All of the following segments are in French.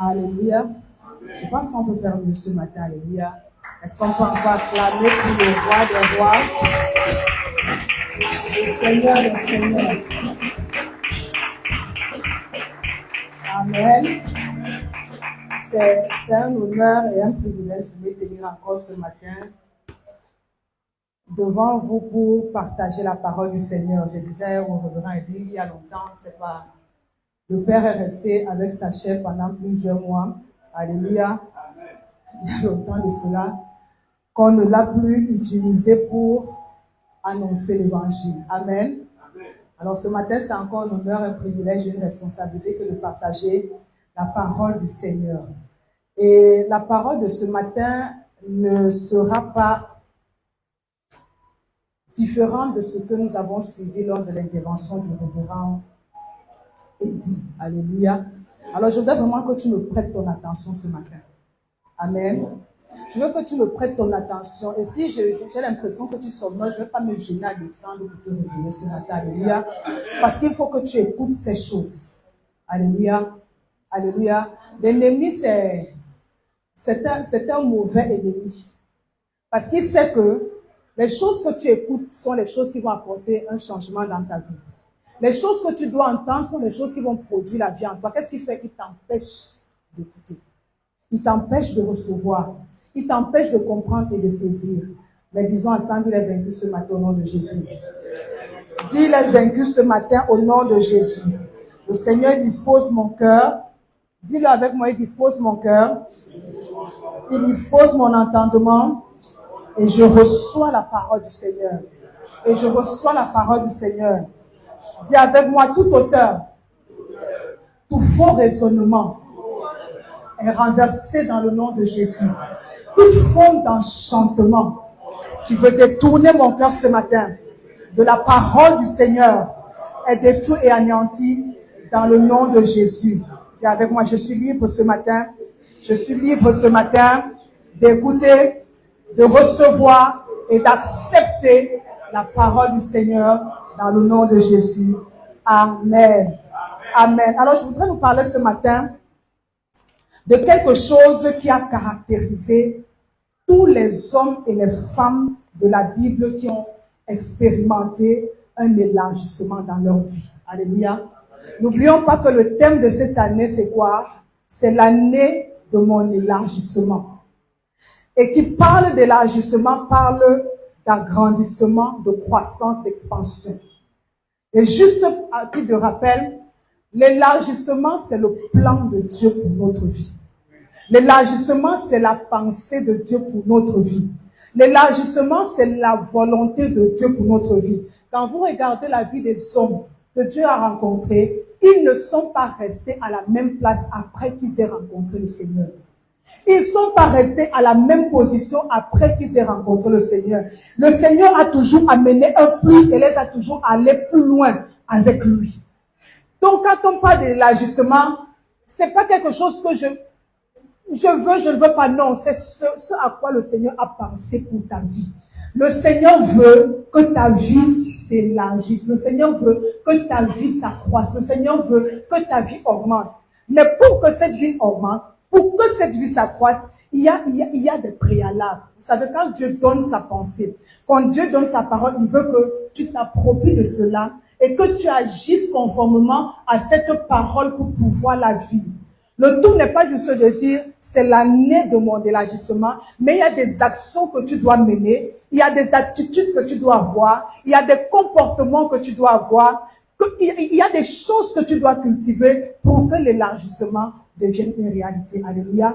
Alléluia. Je pense qu'on peut faire mieux ce matin. Alléluia. Est-ce qu'on peut encore acclamer pour le roi des rois, le Seigneur des seigneurs. Amen. C'est un honneur et un privilège de me tenir encore ce matin devant vous pour partager la parole du Seigneur. Je disais au reverend Eddy il y a longtemps, c'est pas. Le Père est resté avec sa chair pendant plusieurs mois. Alléluia. Il y a longtemps de cela qu'on ne l'a plus utilisé pour annoncer l'évangile. Amen. Alors ce matin, c'est encore un honneur, un privilège et une responsabilité que de partager la parole du Seigneur. Et la parole de ce matin ne sera pas différente de ce que nous avons suivi lors de l'intervention du révérend Eddy. Alléluia. Alors je voudrais vraiment que tu me prêtes ton attention ce matin. Amen. Je veux que tu me prêtes ton attention. Et si j'ai l'impression que tu sommes, je ne vais pas me gêner à descendre pour te réveiller ce matin. Alléluia. Parce qu'il faut que tu écoutes ces choses. Alléluia. Alléluia. L'ennemi, c'est un mauvais ennemi. Parce qu'il sait que les choses que tu écoutes sont les choses qui vont apporter un changement dans ta vie. Les choses que tu dois entendre sont les choses qui vont produire la vie en toi. Qu'est-ce qui fait qu'il t'empêche d'écouter? Il t'empêche de recevoir. Il t'empêche de comprendre et de saisir. Mais disons ensemble, il est vaincu ce matin au nom de Jésus. Dis, il est vaincu ce matin au nom de Jésus. Le Seigneur dispose mon cœur. Dis-le avec moi, il dispose mon cœur. Il dispose mon entendement. Et je reçois la parole du Seigneur. Et je reçois la parole du Seigneur. Dis avec moi, tout auteur, tout faux raisonnement est renversé dans le nom de Jésus. Toute forme d'enchantement qui veut détourner mon cœur ce matin de la parole du Seigneur est détruit et anéanti dans le nom de Jésus. Dis avec moi, je suis libre ce matin. Je suis libre ce matin d'écouter, de recevoir et d'accepter la parole du Seigneur dans le nom de Jésus. Amen. Amen. Alors, je voudrais vous parler ce matin de quelque chose qui a caractérisé tous les hommes et les femmes de la Bible qui ont expérimenté un élargissement dans leur vie. Alléluia. N'oublions pas que le thème de cette année, c'est quoi? C'est l'année de mon élargissement. Et qui parle d'élargissement, parle d'agrandissement, de croissance, d'expansion. Et juste à titre de rappel, l'élargissement, c'est le plan de Dieu pour notre vie. L'élargissement, c'est la pensée de Dieu pour notre vie. L'élargissement, c'est la volonté de Dieu pour notre vie. Quand vous regardez la vie des hommes que Dieu a rencontrés, ils ne sont pas restés à la même place après qu'ils aient rencontré le Seigneur. Ils ne sont pas restés à la même position après qu'ils aient rencontré le Seigneur. Le Seigneur a toujours amené un plus et les a toujours allés plus loin avec lui. Donc, quand on parle de l'élargissement, c'est pas quelque chose que je ne veux pas, non. C'est ce à quoi le Seigneur a pensé pour ta vie. Le Seigneur veut que ta vie s'élargisse. Le Seigneur veut que ta vie s'accroisse. Le Seigneur veut que ta vie augmente. Mais pour que cette vie augmente, pour que cette vie s'accroisse, il y a des préalables. Vous savez, quand Dieu donne sa pensée, quand Dieu donne sa parole, il veut que tu t'appropries de cela et que tu agisses conformément à cette parole pour pouvoir la vivre. Le tout n'est pas juste de dire, c'est l'année de mon élargissement, mais il y a des actions que tu dois mener, il y a des attitudes que tu dois avoir, il y a des comportements que tu dois avoir, il y a des choses que tu dois cultiver pour que l'élargissement devienne une réalité. Alléluia.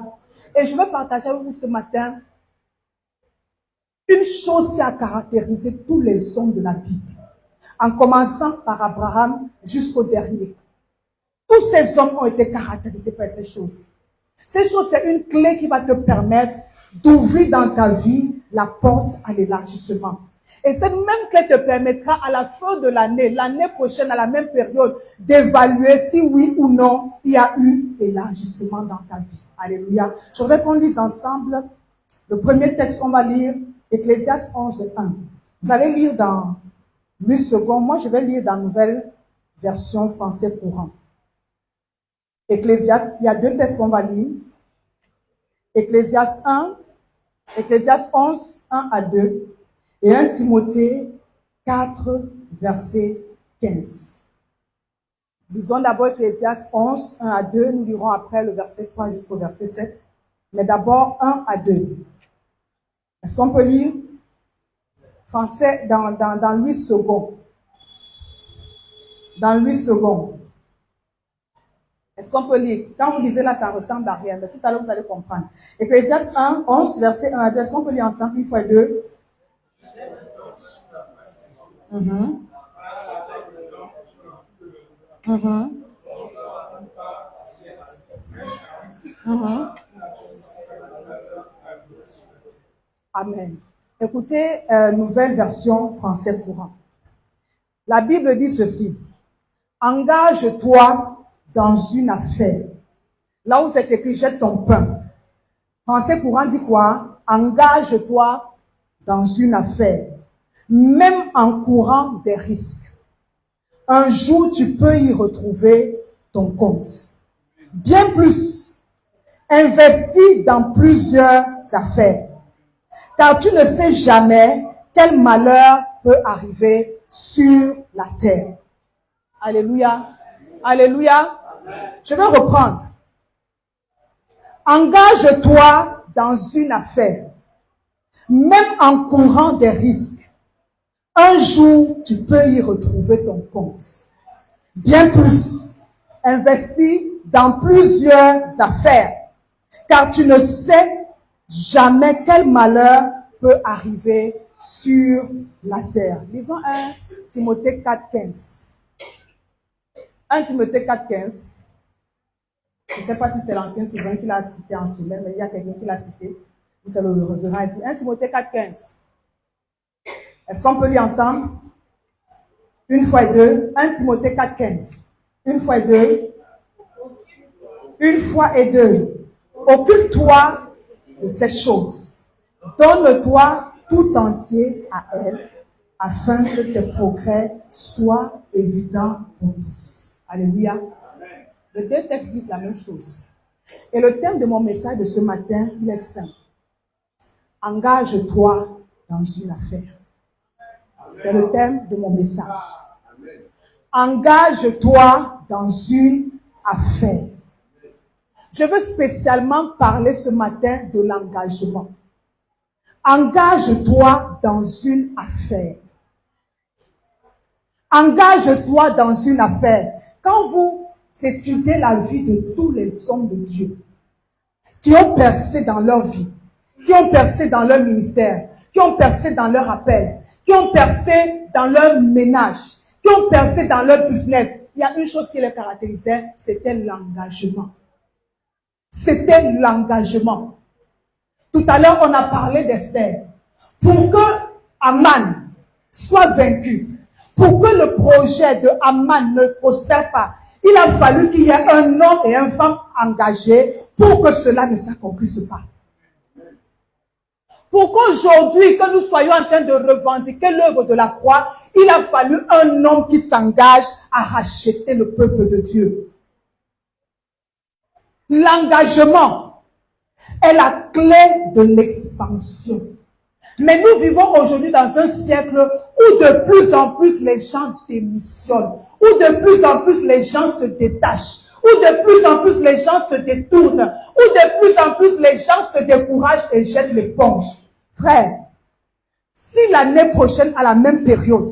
Et je vais partager avec vous ce matin une chose qui a caractérisé tous les hommes de la Bible, en commençant par Abraham jusqu'au dernier. Tous ces hommes ont été caractérisés par ces choses. Ces choses, c'est une clé qui va te permettre d'ouvrir dans ta vie la porte à l'élargissement. Et cette même clé te permettra à la fin de l'année prochaine, à la même période, d'évaluer si oui ou non il y a eu élargissement dans ta vie. Alléluia. Je voudrais qu'on lise ensemble le premier texte qu'on va lire, Ecclésiaste 11:1. Vous allez lire dans 8 secondes. Moi, je vais lire dans la nouvelle version français courant. Ecclésiaste, il y a deux textes qu'on va lire. Ecclésiaste 1, Ecclésiaste 11, 1 à 2, et 1 Timothée 4, verset 15. Lisons d'abord Ecclésiaste 11, 1 à 2, nous lirons après le verset 3 jusqu'au verset 7, mais d'abord 1 à 2. Est-ce qu'on peut lire français dans 8 secondes? Dans 8 secondes. Est-ce qu'on peut lire? Quand vous lisez là, ça ressemble à rien, mais tout à l'heure, vous allez comprendre. Ecclésiaste 1, 11, verset 1 à 2. Est-ce qu'on peut lire ensemble une fois et deux? Amen. Écoutez, nouvelle version français courant. La Bible dit ceci. Engage-toi dans une affaire. Là où c'est écrit, jette ton pain. Français courant dit quoi? Engage-toi dans une affaire. Même en courant des risques. Un jour, tu peux y retrouver ton compte. Bien plus, investis dans plusieurs affaires. Car tu ne sais jamais quel malheur peut arriver sur la terre. Alléluia. Alléluia. Je vais reprendre. Engage-toi dans une affaire. Même en courant des risques. Un jour, tu peux y retrouver ton compte. Bien plus, investis dans plusieurs affaires. Car tu ne sais jamais quel malheur peut arriver sur la terre. Lisons 1 Timothée 4, 15. 1 Timothée 4, 15. Je ne sais pas si c'est l'ancien souverain qui l'a cité en semaine, mais il y a quelqu'un qui l'a cité. Vous allez le reverra et dit 1 Timothée 4, 15. Est-ce qu'on peut lire ensemble? Une fois et deux. 1 Timothée 4, 15. Une fois et deux. Une fois et deux. Occupe-toi de cette chose. Donne-toi tout entier à elle, afin que tes progrès soient évidents pour tous. Alléluia. Les deux textes disent la même chose. Et le thème de mon message de ce matin, il est simple. Engage-toi dans une affaire. C'est le thème de mon message. Engage-toi dans une affaire. Je veux spécialement parler ce matin de l'engagement. Engage-toi dans une affaire. Engage-toi dans une affaire. Quand vous étudiez la vie de tous les hommes de Dieu qui ont percé dans leur vie, qui ont percé dans leur ministère, qui ont percé dans leur appel, qui ont percé dans leur ménage, qui ont percé dans leur business, il y a une chose qui les caractérisait, c'était l'engagement. C'était l'engagement. Tout à l'heure, on a parlé d'Esther. Pour que Aman soit vaincu, pour que le projet de Aman ne prospère pas, il a fallu qu'il y ait un homme et une femme engagés pour que cela ne s'accomplisse pas. Pour qu'aujourd'hui, que nous soyons en train de revendiquer l'œuvre de la croix, il a fallu un homme qui s'engage à racheter le peuple de Dieu. L'engagement est la clé de l'expansion. Mais nous vivons aujourd'hui dans un siècle où de plus en plus les gens démissionnent, où de plus en plus les gens se détachent, où de plus en plus les gens se détournent, où de plus en plus les gens se découragent et jettent l'éponge. Frère, si l'année prochaine, à la même période,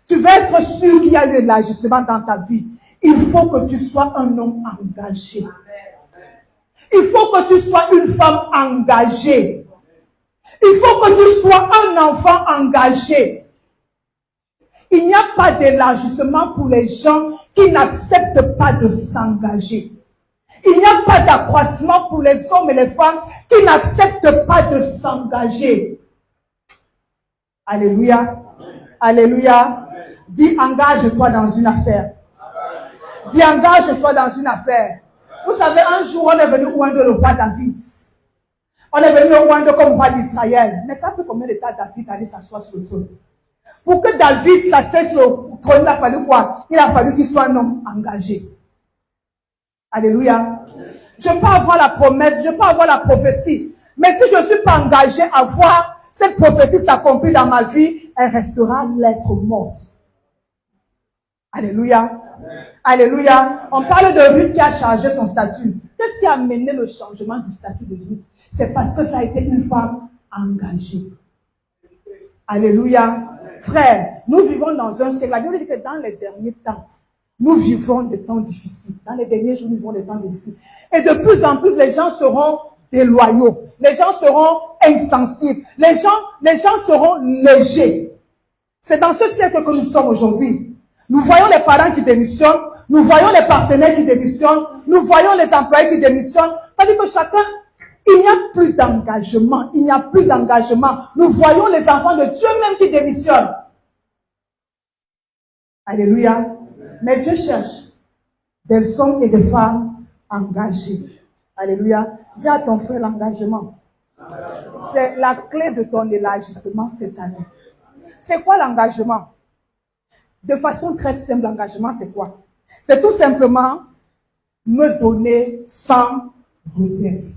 tu veux être sûr qu'il y a eu un élargissement dans ta vie, il faut que tu sois un homme engagé. Il faut que tu sois une femme engagée. Il faut que tu sois un enfant engagé. Il n'y a pas d'élargissement pour les gens qui n'acceptent pas de s'engager. Il n'y a pas d'accroissement pour les hommes et les femmes qui n'acceptent pas de s'engager. Alléluia. Alléluia. Dis engage-toi dans une affaire. Dis engage-toi dans une affaire. Vous savez, un jour, on est venu oindre le roi David. On est venu le oindre comme roi d'Israël. Mais ça fait combien de temps David allait s'asseoir sur le trône? Pour que David s'assied sur le trône, il a fallu quoi? Il a fallu qu'il soit un homme engagé. Alléluia. Je peux avoir la promesse, je peux avoir la prophétie. Mais si je ne suis pas engagé à voir cette prophétie s'accomplir dans ma vie, elle restera lettre morte. Alléluia. Alléluia. On parle de Ruth qui a changé son statut. Qu'est-ce qui a amené le changement du statut de Ruth? C'est parce que ça a été une femme engagée. Alléluia. Frère, nous vivons dans un siècle. La Bible dit que dans les derniers temps, nous vivons des temps difficiles. Dans les derniers jours, nous vivons des temps difficiles. Et de plus en plus, les gens seront déloyaux. Les gens seront insensibles. Les gens seront légers. C'est dans ce siècle que nous sommes aujourd'hui. Nous voyons les parents qui démissionnent. Nous voyons les partenaires qui démissionnent. Nous voyons les employés qui démissionnent. C'est-à-dire que chacun, il n'y a plus d'engagement. Il n'y a plus d'engagement. Nous voyons les enfants de Dieu même qui démissionnent. Alléluia. Mais Dieu cherche des hommes et des femmes engagés. Alléluia. Dis à ton frère l'engagement. C'est la clé de ton élargissement cette année. C'est quoi l'engagement? De façon très simple, l'engagement, c'est quoi? C'est tout simplement me donner sans réserve.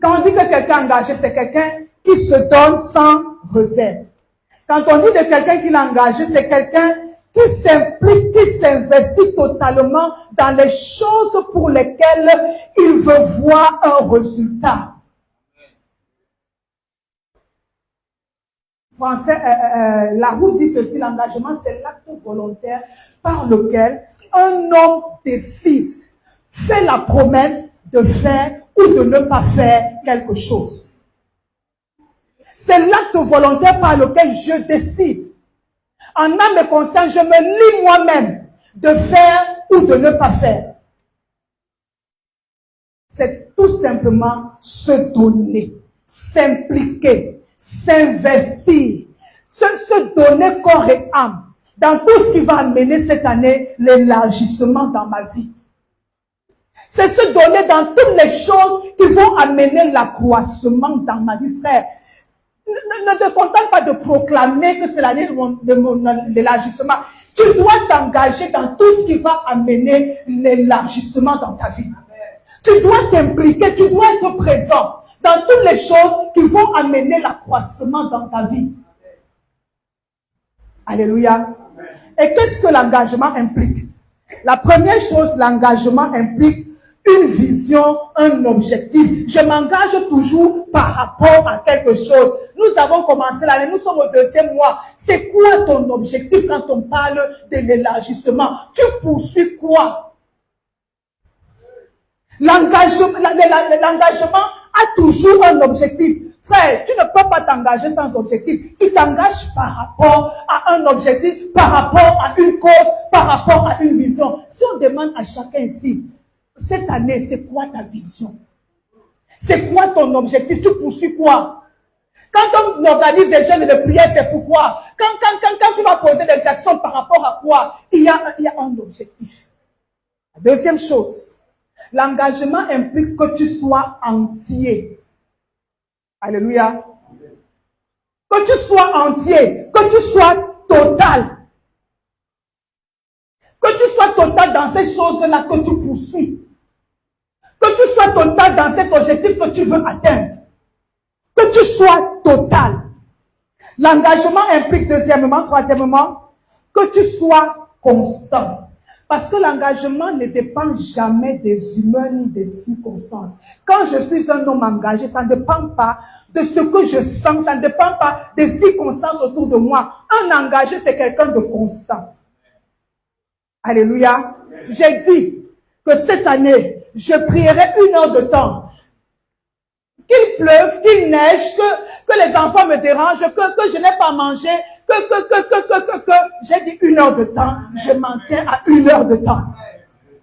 Quand on dit que quelqu'un est engagé, c'est quelqu'un qui se donne sans réserve. Quand on dit de quelqu'un qui est engagé, c'est quelqu'un qui s'implique, qui s'investit totalement dans les choses pour lesquelles il veut voir un résultat. Français, Larousse dit ceci, l'engagement, c'est l'acte volontaire par lequel un homme décide, fait la promesse de faire ou de ne pas faire quelque chose. C'est l'acte volontaire par lequel je décide, en âme et conscience, je me lie moi-même de faire ou de ne pas faire. C'est tout simplement se donner, s'impliquer, s'investir, se donner corps et âme dans tout ce qui va amener cette année l'élargissement dans ma vie. C'est se donner dans toutes les choses qui vont amener l'accroissement dans ma vie, frère. Ne te contente pas de proclamer que c'est l'année de l'élargissement. Tu dois t'engager dans tout ce qui va amener l'élargissement dans ta vie. Tu dois t'impliquer, tu dois être présent dans toutes les choses qui vont amener l'accroissement dans ta vie. Alléluia. Et qu'est-ce que l'engagement implique? La première chose, l'engagement implique une vision, un objectif. Je m'engage toujours par rapport à quelque chose. Nous avons commencé l'année, nous sommes au 2e mois. C'est quoi ton objectif quand on parle de l'élargissement? Tu poursuis quoi? L'engagement a toujours un objectif. Frère, tu ne peux pas t'engager sans objectif. Tu t'engages par rapport à un objectif, par rapport à une cause, par rapport à une vision. Si on demande à chacun ici, cette année, c'est quoi ta vision? C'est quoi ton objectif? Tu poursuis quoi? Quand on organise des jeûnes et des prières, c'est pourquoi? Quand tu vas poser des actions par rapport à quoi? Il y a un objectif. Deuxième chose, l'engagement implique que tu sois entier. Alléluia. Que tu sois entier, que tu sois total. Que tu sois total dans ces choses-là que tu poursuis. Que tu sois total dans cet objectif que tu veux atteindre. Que tu sois total. L'engagement implique deuxièmement, troisièmement, que tu sois constant. Parce que l'engagement ne dépend jamais des humains ni des circonstances. Quand je suis un homme engagé, ça ne dépend pas de ce que je sens, ça ne dépend pas des circonstances autour de moi. Un engagé, c'est quelqu'un de constant. Alléluia. J'ai dit que cette année, je prierai 1 heure de temps. Qu'il pleuve, qu'il neige, que les enfants me dérangent, que je n'ai pas mangé, j'ai dit 1 heure de temps, je m'en tiens à 1 heure de temps.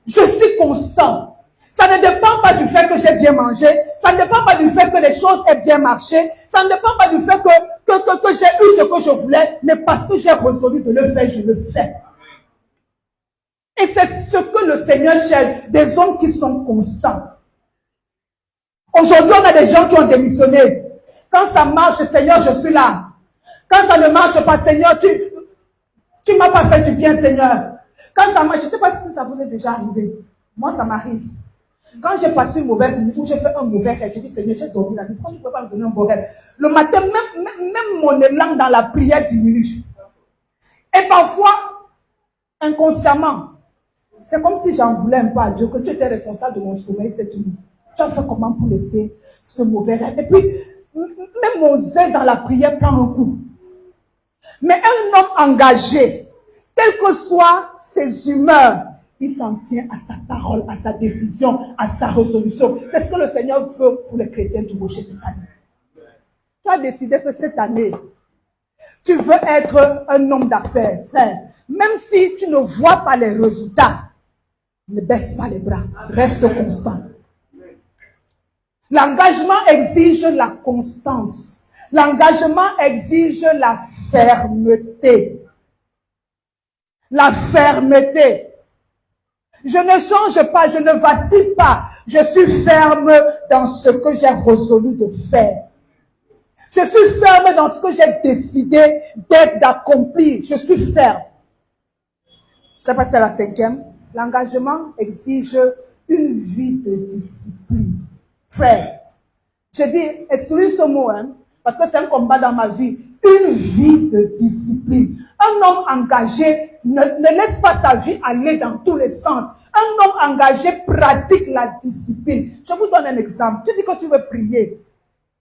Je suis constant. Ça ne dépend pas du fait que j'ai bien mangé, ça ne dépend pas du fait que les choses aient bien marché, ça ne dépend pas du fait que j'ai eu ce que je voulais, mais parce que j'ai résolu de le faire, je le fais. Et c'est ce que le Seigneur cherche, des hommes qui sont constants. Aujourd'hui, on a des gens qui ont démissionné. Quand ça marche, Seigneur, je suis là. Quand ça ne marche pas, Seigneur, tu m'as pas fait du bien, Seigneur. Quand ça marche, je ne sais pas si ça vous est déjà arrivé. Moi, ça m'arrive. Quand j'ai passé une mauvaise nuit ou j'ai fait un mauvais rêve, je dis Seigneur, j'ai dormi la nuit. Pourquoi tu ne peux pas me donner un bon rêve? Le matin, même mon élan dans la prière diminue. Et parfois, inconsciemment, c'est comme si j'en voulais un peu à Dieu, que tu étais responsable de mon sommeil cette nuit. Tu as fait comment pour laisser ce mauvais rêve? Et puis, même mon zèle dans la prière prend un coup. Mais un homme engagé, quelles que soient ses humeurs, il s'en tient à sa parole, à sa décision, à sa résolution. C'est ce que le Seigneur veut pour les chrétiens du Rocher cette année. Tu as décidé que cette année, tu veux être un homme d'affaires, frère. Même si tu ne vois pas les résultats, ne baisse pas les bras, reste constant. L'engagement exige la constance. L'engagement exige la fermeté. La fermeté. Je ne change pas, je ne vacille pas. Je suis ferme dans ce que j'ai résolu de faire. Je suis ferme dans ce que j'ai décidé d'être, d'accomplir. Je suis ferme. C'est pas c'est la cinquième. L'engagement exige une vie de discipline. Frère, je dis, excusez ce mot, hein, parce que c'est un combat dans ma vie. Une vie de discipline. Un homme engagé ne laisse pas sa vie aller dans tous les sens. Un homme engagé pratique la discipline. Je vous donne un exemple. Tu dis que tu veux prier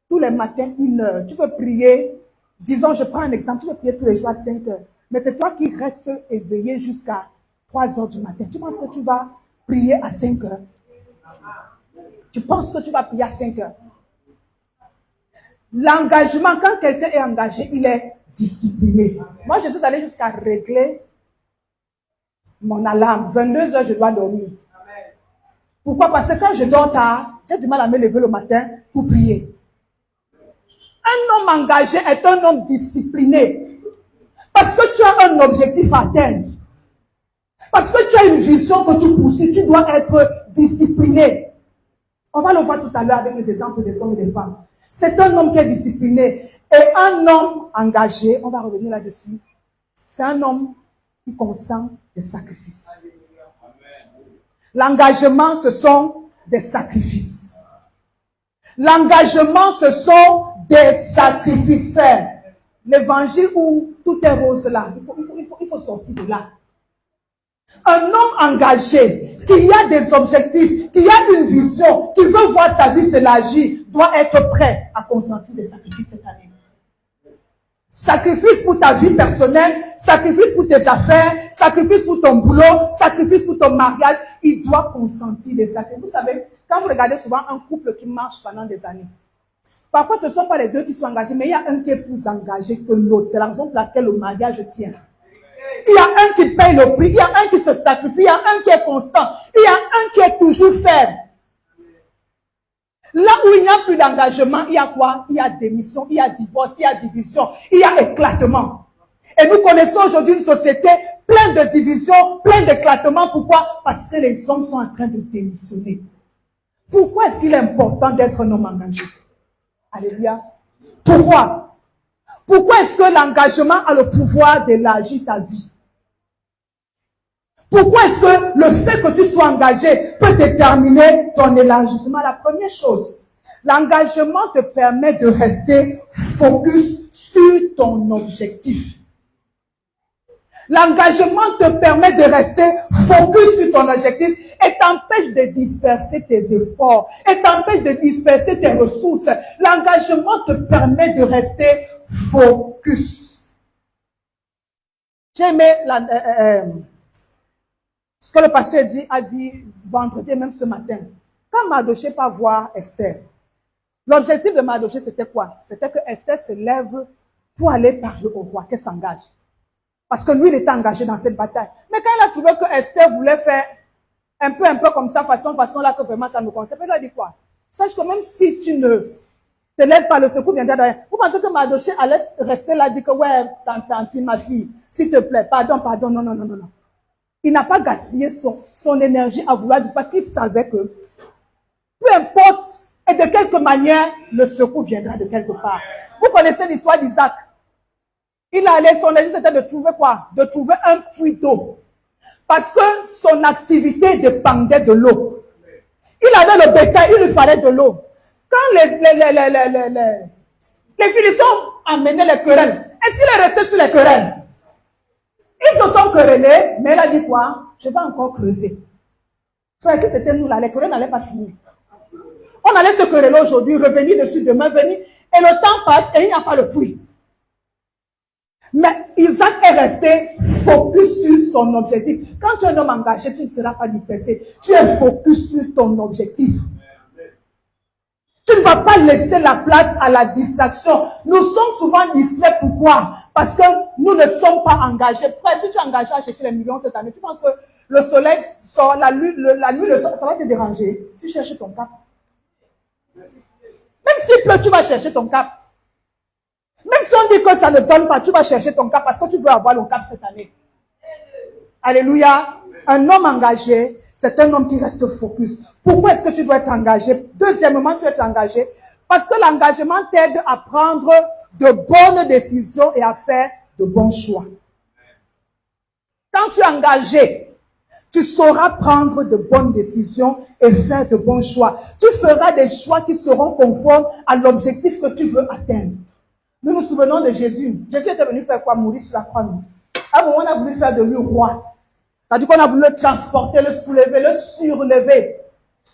tous les matins 1 heure. Tu veux prier, disons, je prends un exemple, tu veux prier tous les jours à 5 heures. Mais c'est toi qui restes éveillé jusqu'à 3 heures du matin. Tu penses que tu vas prier à 5 heures? Tu penses que tu vas prier à 5 heures? L'engagement, quand quelqu'un est engagé, il est discipliné. Moi, je suis allée jusqu'à régler mon alarme. 22 heures, je dois dormir. Pourquoi? Parce que quand je dors tard, j'ai du mal à me lever le matin pour prier. Un homme engagé est un homme discipliné. Parce que tu as un objectif à atteindre. Parce que tu as une vision que tu poursuis, tu dois être discipliné. On va le voir tout à l'heure avec les exemples des hommes et des femmes. C'est un homme qui est discipliné. Et un homme engagé, on va revenir là-dessus, c'est un homme qui consent des sacrifices. L'engagement, ce sont des sacrifices. L'engagement, ce sont des sacrifices, frère. L'évangile où tout est rose là, il faut sortir de là. Un homme engagé, qui a des objectifs, qui a une vision, qui veut voir sa vie s'élargir, doit être prêt à consentir des sacrifices cette année. Sacrifice pour ta vie personnelle, sacrifice pour tes affaires, sacrifice pour ton boulot, sacrifice pour ton mariage. Il doit consentir des sacrifices. Vous savez, quand vous regardez souvent un couple qui marche pendant des années, parfois ce ne sont pas les deux qui sont engagés, mais il y a un qui est plus engagé que l'autre. C'est la raison pour laquelle le mariage tient. Il y a un qui paye le prix, il y a un qui se sacrifie, il y a un qui est constant, il y a un qui est toujours ferme. Là où il n'y a plus d'engagement, il y a quoi? Il y a démission, il y a divorce, il y a division, il y a éclatement. Et nous connaissons aujourd'hui une société pleine de divisions, pleine d'éclatements. Pourquoi? Parce que les hommes sont en train de démissionner. Pourquoi est-ce qu'il est important d'être un homme engagé? Alléluia. Pourquoi? Pourquoi est-ce que l'engagement a le pouvoir d'élargir ta vie? Pourquoi est-ce que le fait que tu sois engagé peut déterminer ton élargissement? La première chose, l'engagement te permet de rester focus sur ton objectif. L'engagement te permet de rester focus sur ton objectif et t'empêche de disperser tes efforts, et t'empêche de disperser tes ressources. L'engagement te permet de rester focus. J'ai aimé ce que le pasteur a dit vendredi et même ce matin. Quand Mardochée part voir Esther, l'objectif de Mardochée c'était quoi? C'était que Esther se lève pour aller parler au roi, qu'elle s'engage. Parce que lui, il était engagé dans cette bataille. Mais quand il a trouvé que Esther voulait faire un peu comme ça, façon là, que vraiment ça me concerne, il a dit quoi? Sache que même si tu ne te lèves pas, le secours viendra derrière. Vous pensez que Mardochée allait rester là, dire que ouais, tante, ma fille, s'il te plaît, pardon, non. Il n'a pas gaspillé son énergie à vouloir dire, parce qu'il savait que peu importe et de quelque manière, le secours viendra de quelque part. Vous connaissez l'histoire d'Isaac. Il allait, son avis c'était de trouver quoi? De trouver un puits d'eau. Parce que son activité dépendait de l'eau. Il avait le bétail, il lui fallait de l'eau. Quand les Philistins amenaient les querelles, est-ce qu'il est resté sur les querelles? Ils se sont querellés, mais il a dit quoi? Je vais encore creuser. Frère, si c'était nous là, les querelles n'allaient pas finir. On allait se quereller aujourd'hui, revenir dessus demain, venir, et le temps passe et il n'y a pas le puits. Mais Isaac est resté focus sur son objectif. Quand tu es un homme engagé, tu ne seras pas dispersé. Tu es focus sur ton objectif. Tu ne vas pas laisser la place à la distraction. Nous sommes souvent distraits. Pourquoi? Parce que nous ne sommes pas engagés. Frère, si tu es engagé à chercher les millions cette année, tu penses que le soleil sort, la nuit, le soleil, ça va te déranger. Tu cherches ton cap. Même s'il pleut, tu vas chercher ton cap. Même si on dit que ça ne donne pas, tu vas chercher ton cap parce que tu veux avoir le cap cette année. Alléluia. Un homme engagé, c'est un homme qui reste focus. Pourquoi est-ce que tu dois être engagé? Deuxièmement, tu dois être engagé parce que l'engagement t'aide à prendre de bonnes décisions et à faire de bons choix. Quand tu es engagé, tu sauras prendre de bonnes décisions et faire de bons choix. Tu feras des choix qui seront conformes à l'objectif que tu veux atteindre. Nous nous souvenons de Jésus. Jésus était venu faire quoi? Mourir sur la croix. À un moment, on a voulu faire de lui roi. C'est-à-dire qu'on a voulu le transporter, le soulever, le surlever.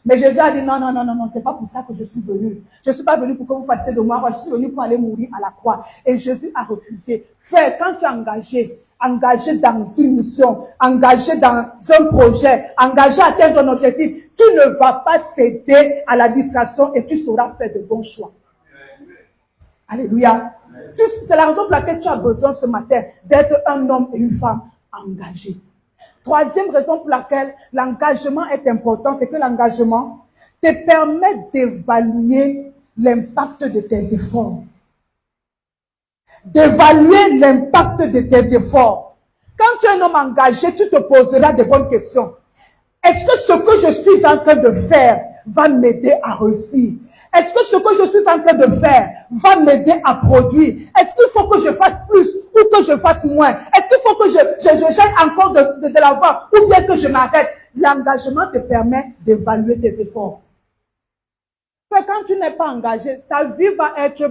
Mais Jésus a dit non, non, non, non, non, c'est pas pour ça que je suis venu. Je suis pas venu pour que vous fassiez de moi. Je suis venu pour aller mourir à la croix. Et Jésus a refusé. Frère, quand tu es engagé dans une mission, engagé dans un projet, engagé à atteindre un objectif, tu ne vas pas céder à la distraction et tu sauras faire de bons choix. Alléluia. C'est la raison pour laquelle tu as besoin ce matin d'être un homme et une femme engagés. Troisième raison pour laquelle l'engagement est important, c'est que l'engagement te permet d'évaluer l'impact de tes efforts. D'évaluer l'impact de tes efforts. Quand tu es un homme engagé, tu te poseras de bonnes questions. Est-ce que ce que je suis en train de faire va m'aider à réussir? Est-ce que ce que je suis en train de faire va m'aider à produire? Est-ce qu'il faut que je fasse plus ou que je fasse moins? Est-ce qu'il faut que j'aille encore de l'avant ou bien que je m'arrête? L'engagement te permet d'évaluer tes efforts. Quand tu n'es pas engagé, ta vie va être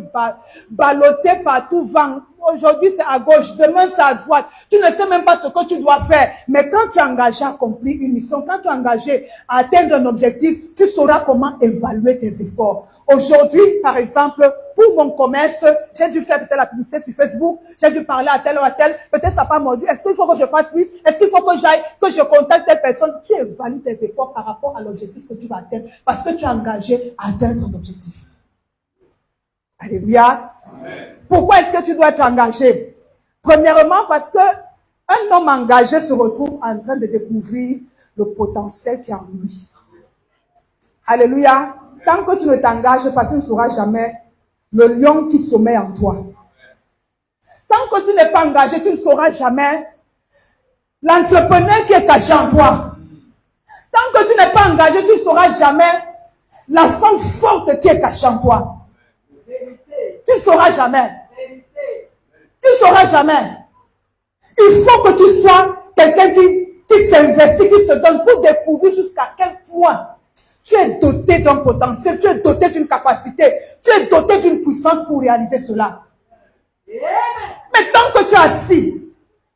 ballottée par tout vent. Aujourd'hui, c'est à gauche, demain, c'est à droite. Tu ne sais même pas ce que tu dois faire. Mais quand tu es engagé à accomplir une mission, quand tu es engagé à atteindre un objectif, tu sauras comment évaluer tes efforts. Aujourd'hui, par exemple, pour mon commerce, j'ai dû faire peut-être la publicité sur Facebook, j'ai dû parler à tel ou à tel, peut-être ça n'a pas mordu. Est-ce qu'il faut que je fasse vite? Est-ce qu'il faut que j'aille, que je contacte telle personne? Tu évalues tes efforts par rapport à l'objectif que tu vas atteindre, parce que tu es engagé à atteindre ton objectif. Alléluia. Pourquoi est-ce que tu dois être engagé? Premièrement, parce que un homme engagé se retrouve en train de découvrir le potentiel qui est en lui. Alléluia. Tant que tu ne t'engages pas, tu ne sauras jamais le lion qui sommeille en toi. Tant que tu n'es pas engagé, tu ne sauras jamais l'entrepreneur qui est caché en toi. Tant que tu n'es pas engagé, tu ne sauras jamais la femme forte qui est cachée en toi. Tu ne sauras jamais. Tu ne sauras jamais. Il faut que tu sois quelqu'un qui s'investit, qui se donne pour découvrir jusqu'à quel point tu es doté d'un potentiel, tu es doté d'une capacité, tu es doté d'une puissance pour réaliser cela. Mais tant que tu es assis,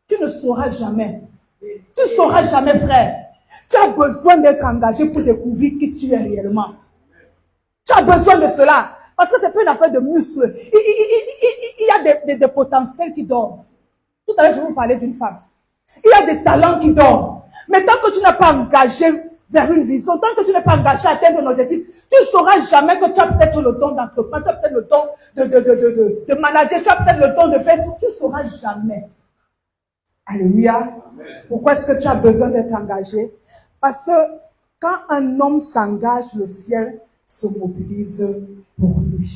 tu ne sauras jamais. Tu ne sauras jamais, frère. Tu as besoin d'être engagé pour découvrir qui tu es réellement. Tu as besoin de cela. Parce que ce n'est pas une affaire de muscles. Il y a des potentiels qui dorment. Tout à l'heure, je vais vous parler d'une femme. Il y a des talents qui dorment. Mais tant que tu n'es pas engagé vers une vision, tant que tu n'es pas engagé à atteindre un objectif, tu ne sauras jamais que tu as peut-être le don d'entreprendre, tu as peut-être le don de manager, tu as peut-être le don de faire ça. Tu ne sauras jamais. Alléluia. Pourquoi est-ce que tu as besoin d'être engagé? Parce que quand un homme s'engage, le ciel se mobilise pour lui.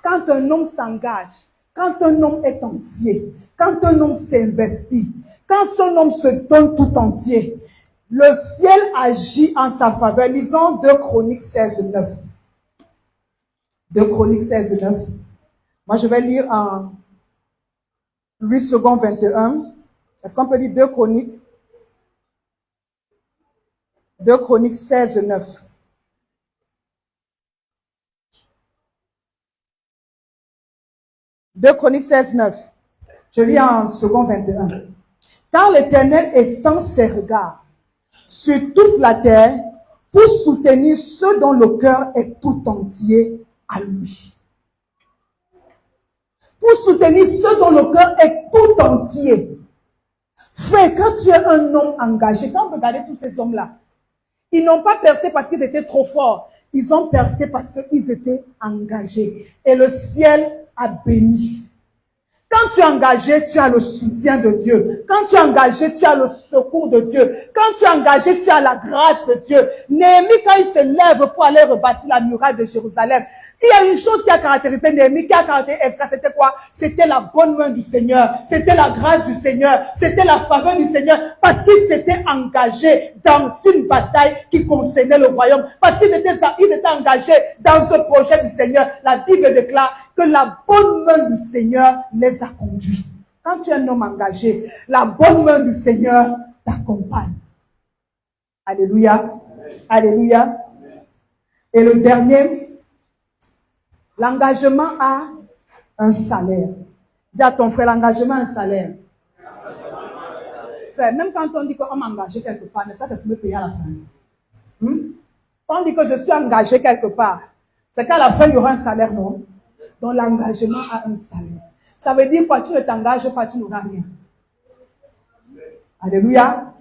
Quand un homme s'engage, quand un homme est entier, quand un homme s'investit, quand son homme se donne tout entier, le ciel agit en sa faveur. Lisons 2 Chroniques 16, 9. 2 Chroniques 16, 9. Moi, je vais lire en 8 secondes 21. Est-ce qu'on peut lire 2 Chroniques 2 Chroniques 16, 9. « 2 Chroniques 16, 9. Je lis en second 21. « Car l'Éternel étend ses regards sur toute la terre pour soutenir ceux dont le cœur est tout entier à lui. » Pour soutenir ceux dont le cœur est tout entier. Frère, quand tu es un homme engagé, quand vous regardez tous ces hommes-là, ils n'ont pas percé parce qu'ils étaient trop forts. Ils ont percé parce qu'ils étaient engagés. Et le ciel a béni. Quand tu es engagé, tu as le soutien de Dieu. Quand tu es engagé, tu as le secours de Dieu. Quand tu es engagé, tu as la grâce de Dieu. Néhémie, quand il se lève pour aller rebâtir la muraille de Jérusalem, il y a une chose qui a caractérisé Néhémie, qui a caractérisé Esdras, c'était quoi? C'était la bonne main du Seigneur. C'était la grâce du Seigneur. C'était la faveur du Seigneur. Parce qu'ils s'étaient engagés dans une bataille qui concernait le royaume. Parce qu'ils étaient engagés dans ce projet du Seigneur. La Bible déclare que la bonne main du Seigneur les a conduits. Quand tu es un homme engagé, la bonne main du Seigneur t'accompagne. Alléluia. Alléluia. Et le dernier, l'engagement a un salaire. Dis à ton frère, l'engagement a un salaire. Frère, même quand on dit qu'on m'a engagé quelque part, mais ça c'est pour me payer à la fin. Quand on dit que je suis engagé quelque part, c'est qu'à la fin il y aura un salaire, non? Donc l'engagement a un salaire. Ça veut dire quoi? Tu ne t'engages pas, tu n'auras rien. Alléluia.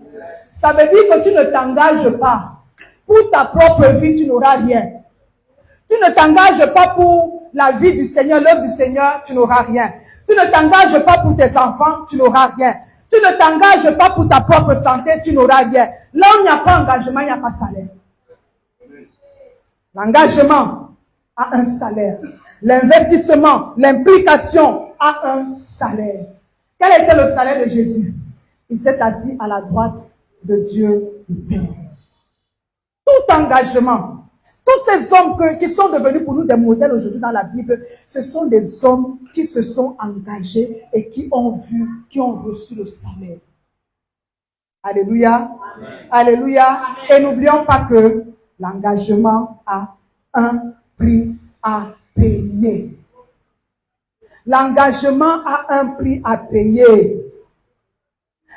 Ça veut dire que tu ne t'engages pas. Pour ta propre vie, tu n'auras rien. Tu ne t'engages pas pour la vie du Seigneur, l'œuvre du Seigneur, tu n'auras rien. Tu ne t'engages pas pour tes enfants, tu n'auras rien. Tu ne t'engages pas pour ta propre santé, tu n'auras rien. Là où il n'y a pas d'engagement, il n'y a pas de salaire. L'engagement a un salaire. L'investissement, l'implication a un salaire. Quel était le salaire de Jésus? Il s'est assis à la droite de Dieu le Père. Tout engagement, tous ces hommes qui sont devenus pour nous des modèles aujourd'hui dans la Bible, ce sont des hommes qui se sont engagés et qui ont vu, qui ont reçu le salaire. Alléluia. Amen. Alléluia. Amen. Et n'oublions pas que l'engagement a un prix à payer. L'engagement a un prix à payer.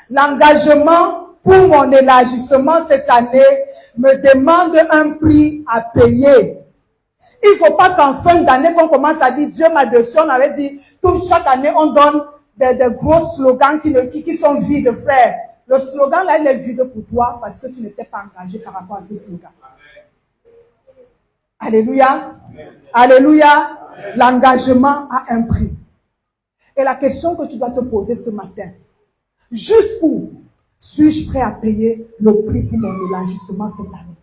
L'engagement pour mon élargissement cette année me demande un prix à payer. Il ne faut pas qu'en fin d'année, qu'on commence à dire Dieu m'a dessus, on avait dit, chaque année, on donne des gros slogans qui sont vides, frère. Le slogan là, il est vide pour toi parce que tu n'étais pas engagé par rapport à ce slogan. Alléluia. Alléluia. L'engagement a un prix. Et la question que tu dois te poser ce matin, jusqu'où suis-je prêt à payer le prix pour mon élargissement cette année?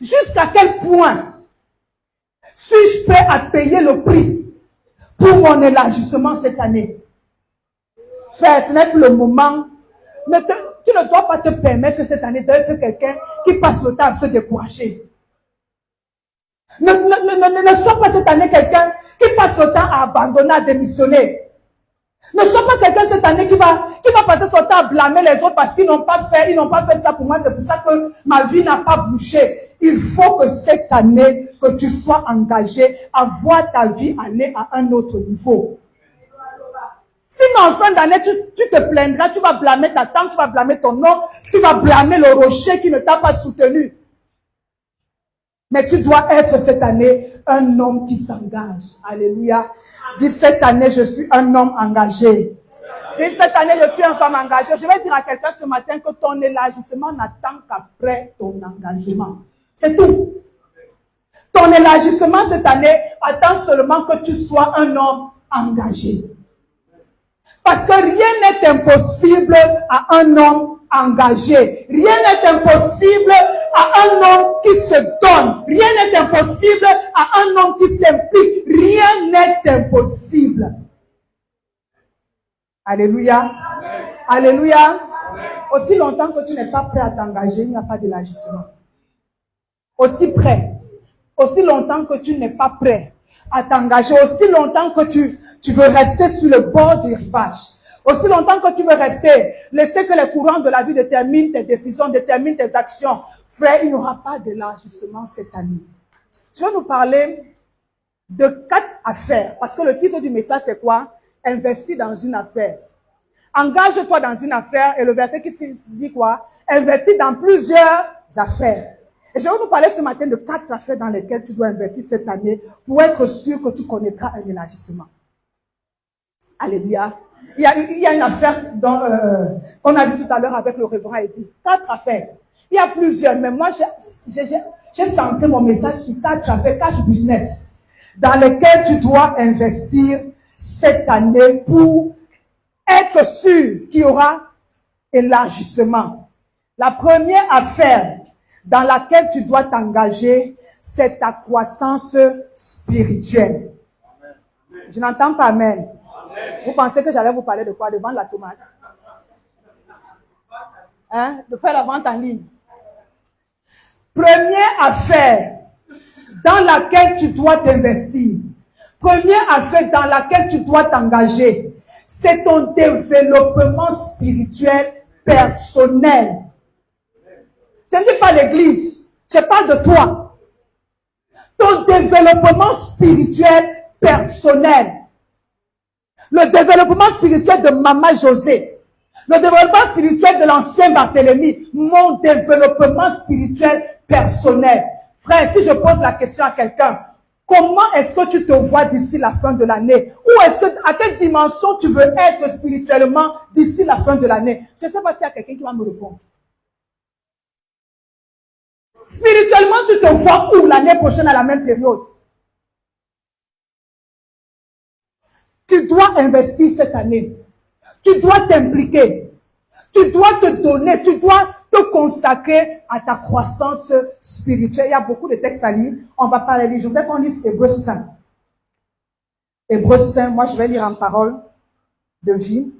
Jusqu'à quel point suis-je prêt à payer le prix pour mon élargissement cette année? Frère, ce n'est plus le moment. Tu ne dois pas te permettre cette année d'être quelqu'un qui passe le temps à se décourager. Ne sois pas cette année quelqu'un qui passe le temps à abandonner, à démissionner. Ne sois pas quelqu'un cette année qui va passer son temps à blâmer les autres parce qu'ils n'ont pas fait ça pour moi, c'est pour ça que ma vie n'a pas bougé. Il faut que cette année, que tu sois engagé à voir ta vie aller à un autre niveau. Sinon, en fin d'année, tu te plaindras, tu vas blâmer ta tante, tu vas blâmer ton nom, tu vas blâmer le rocher qui ne t'a pas soutenu. Mais tu dois être cette année un homme qui s'engage. Alléluia. Dis cette année, je suis un homme engagé. Dis cette année, je suis une femme engagée. Je vais dire à quelqu'un ce matin que ton élargissement n'attend qu'après ton engagement. C'est tout. Ton élargissement cette année attend seulement que tu sois un homme engagé. Parce que rien n'est impossible à un homme engagé. Rien n'est impossible à un homme qui se donne. Rien n'est impossible à un homme qui s'implique. Rien n'est impossible. Alléluia. Amen. Alléluia. Amen. Aussi longtemps que tu n'es pas prêt à t'engager, il n'y a pas d'élargissement. Aussi longtemps que tu n'es pas prêt à t'engager, aussi longtemps que tu veux rester sur le bord du rivage, aussi longtemps que tu veux laisser que les courants de la vie déterminent tes décisions, déterminent tes actions. Frère, il n'y aura pas d'élargissement cette année. Je vais nous parler de 4 affaires. Parce que le titre du message, c'est quoi? Investir dans une affaire. Engage-toi dans une affaire. Et le verset qui se dit quoi? Investir dans plusieurs affaires. Et je vais vous parler ce matin de 4 affaires dans lesquelles tu dois investir cette année pour être sûr que tu connaîtras un élargissement. Alléluia. Il y a une affaire qu'on a vu tout à l'heure avec le révérend Eddy. 4 affaires. Il y a plusieurs, mais moi, j'ai centré mon message sur 4 affaires, 4 business dans lesquels tu dois investir cette année pour être sûr qu'il y aura élargissement. La première affaire dans laquelle tu dois t'engager, c'est ta croissance spirituelle. Je n'entends pas amen. Vous pensez que j'allais vous parler de quoi? De vendre la tomate? Hein? De faire la vente en ligne? Première affaire dans laquelle tu dois t'investir, première affaire dans laquelle tu dois t'engager, c'est ton développement spirituel personnel. Je ne dis pas l'église, je parle de toi. Ton développement spirituel personnel. Le développement spirituel de Maman José. Le développement spirituel de l'ancien Barthélemy. Mon développement spirituel personnel. Frère, si je pose la question à quelqu'un, comment est-ce que tu te vois d'ici la fin de l'année? Ou est-ce que, à quelle dimension tu veux être spirituellement d'ici la fin de l'année? Je ne sais pas s'il y a quelqu'un qui va me répondre. Spirituellement, tu te vois où l'année prochaine à la même période? Tu dois investir cette année. Tu dois t'impliquer. Tu dois te donner. Tu dois te consacrer à ta croissance spirituelle. Il y a beaucoup de textes à lire. On va pas les lire. Je voudrais qu'on lise Hébreux 5. Hébreux 5, moi je vais lire en parole de vie.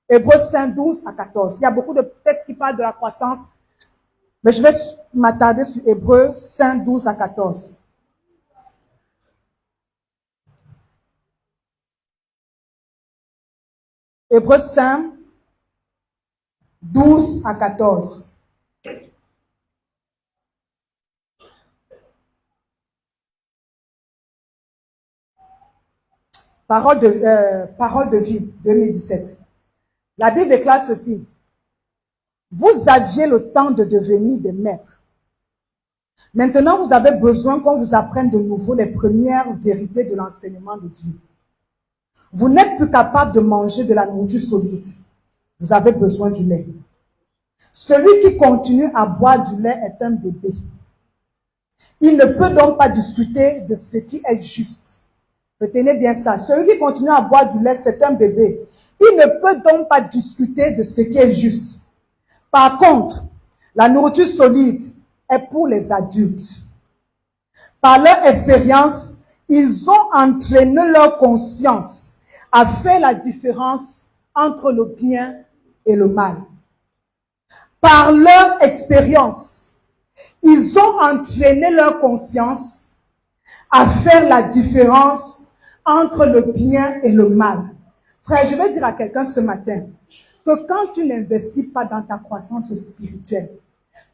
Hébreux 5, 12 à 14. Il y a beaucoup de textes qui parlent de la croissance. Mais je vais m'attarder sur Hébreux 5, 12 à 14. Hébreux 5, 12 à 14. Parole de vie, 2017. La Bible déclare ceci. Vous aviez le temps de devenir des maîtres. Maintenant, vous avez besoin qu'on vous apprenne de nouveau les premières vérités de l'enseignement de Dieu. Vous n'êtes plus capable de manger de la nourriture solide. Vous avez besoin du lait. Celui qui continue à boire du lait est un bébé. Il ne peut donc pas discuter de ce qui est juste. Retenez bien ça. Celui qui continue à boire du lait, c'est un bébé. Il ne peut donc pas discuter de ce qui est juste. Par contre, la nourriture solide est pour les adultes. Par leur expérience, ils ont entraîné leur conscience à faire la différence entre le bien et le mal. Par leur expérience, ils ont entraîné leur conscience à faire la différence entre le bien et le mal. Frère, je vais dire à quelqu'un ce matin que quand tu n'investis pas dans ta croissance spirituelle,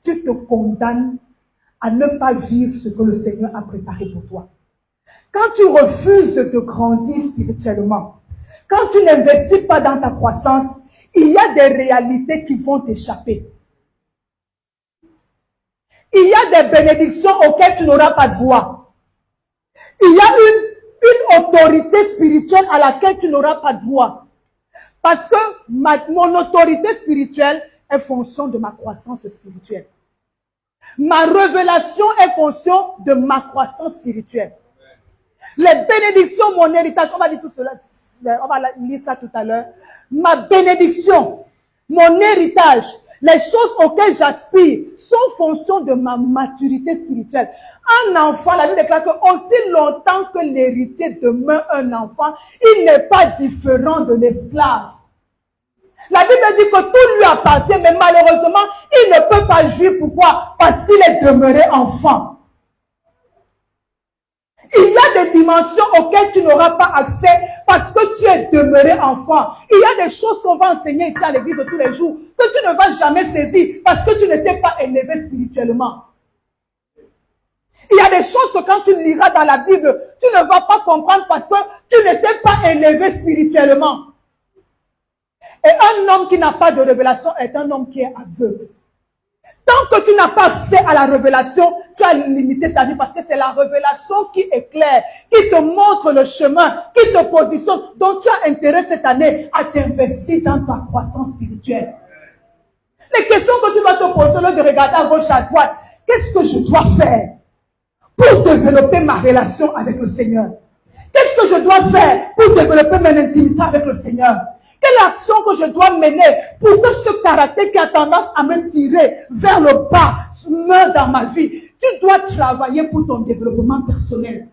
tu te condamnes à ne pas vivre ce que le Seigneur a préparé pour toi. Quand tu refuses de grandir spirituellement, quand tu n'investis pas dans ta croissance, il y a des réalités qui vont t'échapper. Il y a des bénédictions auxquelles tu n'auras pas droit. Il y a une autorité spirituelle à laquelle tu n'auras pas droit. Parce que mon autorité spirituelle est fonction de ma croissance spirituelle. Ma révélation est fonction de ma croissance spirituelle. Les bénédictions, mon héritage, on va dire tout cela, on va lire ça tout à l'heure. Ma bénédiction, mon héritage, les choses auxquelles j'aspire sont fonction de ma maturité spirituelle. Un enfant, la Bible déclare que aussi longtemps que l'héritier demeure un enfant, il n'est pas différent de l'esclave. La Bible dit que tout lui appartient, mais malheureusement, il ne peut pas jouir. Pourquoi? Parce qu'il est demeuré enfant. Il y a des dimensions auxquelles tu n'auras pas accès parce que tu es demeuré enfant. Il y a des choses qu'on va enseigner ici à l'église tous les jours que tu ne vas jamais saisir parce que tu n'étais pas élevé spirituellement. Il y a des choses que quand tu liras dans la Bible, tu ne vas pas comprendre parce que tu n'étais pas élevé spirituellement. Et un homme qui n'a pas de révélation est un homme qui est aveugle. Tant que tu n'as pas accès à la révélation, tu as limité ta vie parce que c'est la révélation qui éclaire, qui te montre le chemin, qui te positionne. Donc tu as intérêt cette année à t'investir dans ta croissance spirituelle. Les questions que tu vas te poser au lieu de regarder à gauche, à droite, qu'est-ce que je dois faire pour développer ma relation avec le Seigneur? Qu'est-ce que je dois faire pour développer mon intimité avec le Seigneur? Quelle action que je dois mener pour que ce caractère qui a tendance à me tirer vers le bas meure dans ma vie? Tu dois travailler pour ton développement personnel.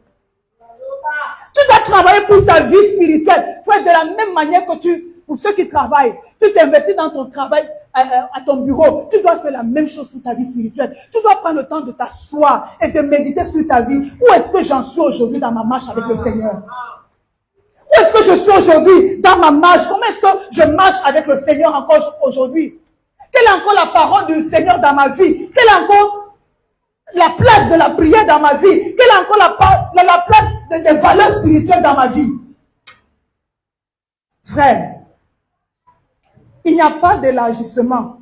Tu dois travailler pour ta vie spirituelle. Faut être de la même manière que pour ceux qui travaillent, tu t'investis dans ton travail à ton bureau. Tu dois faire la même chose pour ta vie spirituelle. Tu dois prendre le temps de t'asseoir et de méditer sur ta vie. Où est-ce que j'en suis aujourd'hui dans ma marche avec le Seigneur? Où est-ce que je suis aujourd'hui dans ma marche? Comment est-ce que je marche avec le Seigneur encore aujourd'hui? Quelle est encore la parole du Seigneur dans ma vie? Quelle est encore la place de la prière dans ma vie? Quelle est encore la place des valeurs spirituelles dans ma vie? Frère, il n'y a pas d'élargissement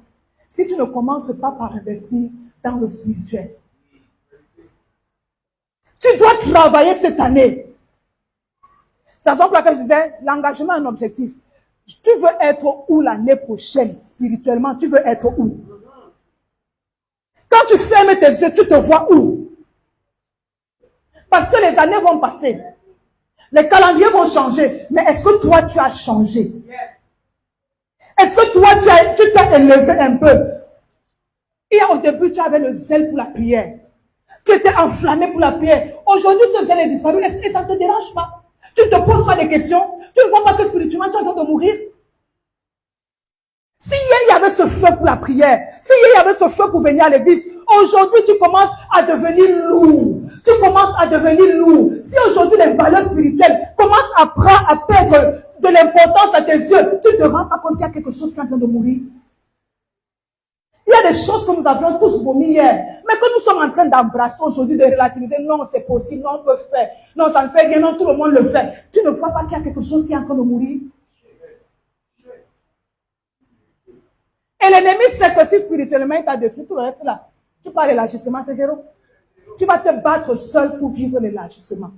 si tu ne commences pas par investir dans le spirituel. Tu dois travailler cette année. C'est la raison pour laquelle je disais, l'engagement est un objectif. Tu veux être où l'année prochaine, spirituellement? Tu veux être où? Quand tu fermes tes yeux, tu te vois où? Parce que les années vont passer. Les calendriers vont changer. Mais est-ce que toi, tu as changé? Est-ce que toi, tu t'es élevé un peu? Et au début, tu avais le zèle pour la prière. Tu étais enflammé pour la prière. Aujourd'hui, ce zèle est disparu et ça ne te dérange pas. Tu ne te poses pas des questions. Tu ne vois pas que spirituellement, tu es en train de mourir. Si hier, il y avait ce feu pour la prière, si hier, il y avait ce feu pour venir à l'église, aujourd'hui, tu commences à devenir lourd. Tu commences à devenir lourd. Si aujourd'hui, les valeurs spirituelles commencent à perdre de l'importance à tes yeux, tu te rends pas compte qu'il y a quelque chose qui est en train de mourir. Il y a des choses que nous avions tous vomi hier, mais que nous sommes en train d'embrasser aujourd'hui, de relativiser. Non, c'est possible, non, on peut faire. Non, ça ne fait rien, non, tout le monde le fait. Tu ne vois pas qu'il y a quelque chose qui est en train de mourir. Et l'ennemi sait que si spirituellement il t'a détruit, tout le reste là. Tu parles d'élargissement, c'est zéro. Tu vas te battre seul pour vivre l'élargissement.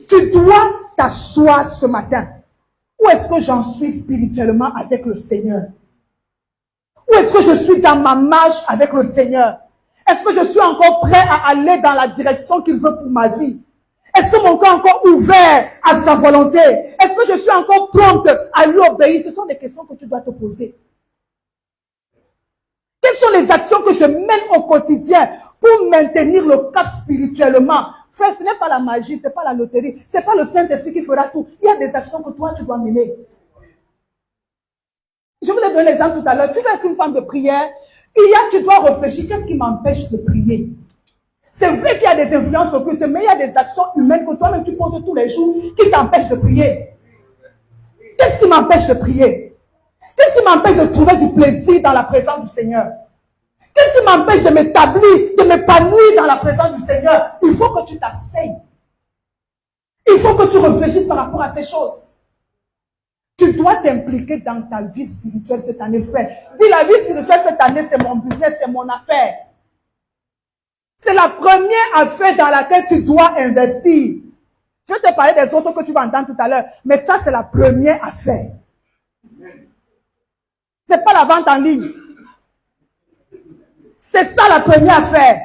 Tu dois t'asseoir ce matin. Où est-ce que j'en suis spirituellement avec le Seigneur? Où est-ce que je suis dans ma marche avec le Seigneur? Est-ce que je suis encore prêt à aller dans la direction qu'il veut pour ma vie? Est-ce que mon cœur est encore ouvert à sa volonté? Est-ce que je suis encore prompte à lui obéir? Ce sont des questions que tu dois te poser. Quelles sont les actions que je mène au quotidien pour maintenir le cap spirituellement? Frère, ce n'est pas la magie, ce n'est pas la loterie, ce n'est pas le Saint-Esprit qui fera tout. Il y a des actions que toi, tu dois mener. Je vous ai donné l'exemple tout à l'heure. Tu veux être une femme de prière, tu dois réfléchir, qu'est-ce qui m'empêche de prier? C'est vrai qu'il y a des influences occultes, mais il y a des actions humaines que toi-même tu poses tous les jours qui t'empêchent de prier. Qu'est-ce qui m'empêche de prier? Qu'est-ce qui m'empêche de trouver du plaisir dans la présence du Seigneur? Qu'est-ce qui m'empêche de m'établir, de m'épanouir dans la présence du Seigneur? Il faut que tu t'asseyes. Il faut que tu réfléchisses par rapport à ces choses. Tu dois t'impliquer dans ta vie spirituelle cette année, frère. Dis, la vie spirituelle cette année, c'est mon business, c'est mon affaire. C'est la première affaire dans laquelle tu dois investir. Je vais te parler des autres que tu vas entendre tout à l'heure, mais ça, c'est la première affaire. C'est pas la vente en ligne. C'est ça la première affaire.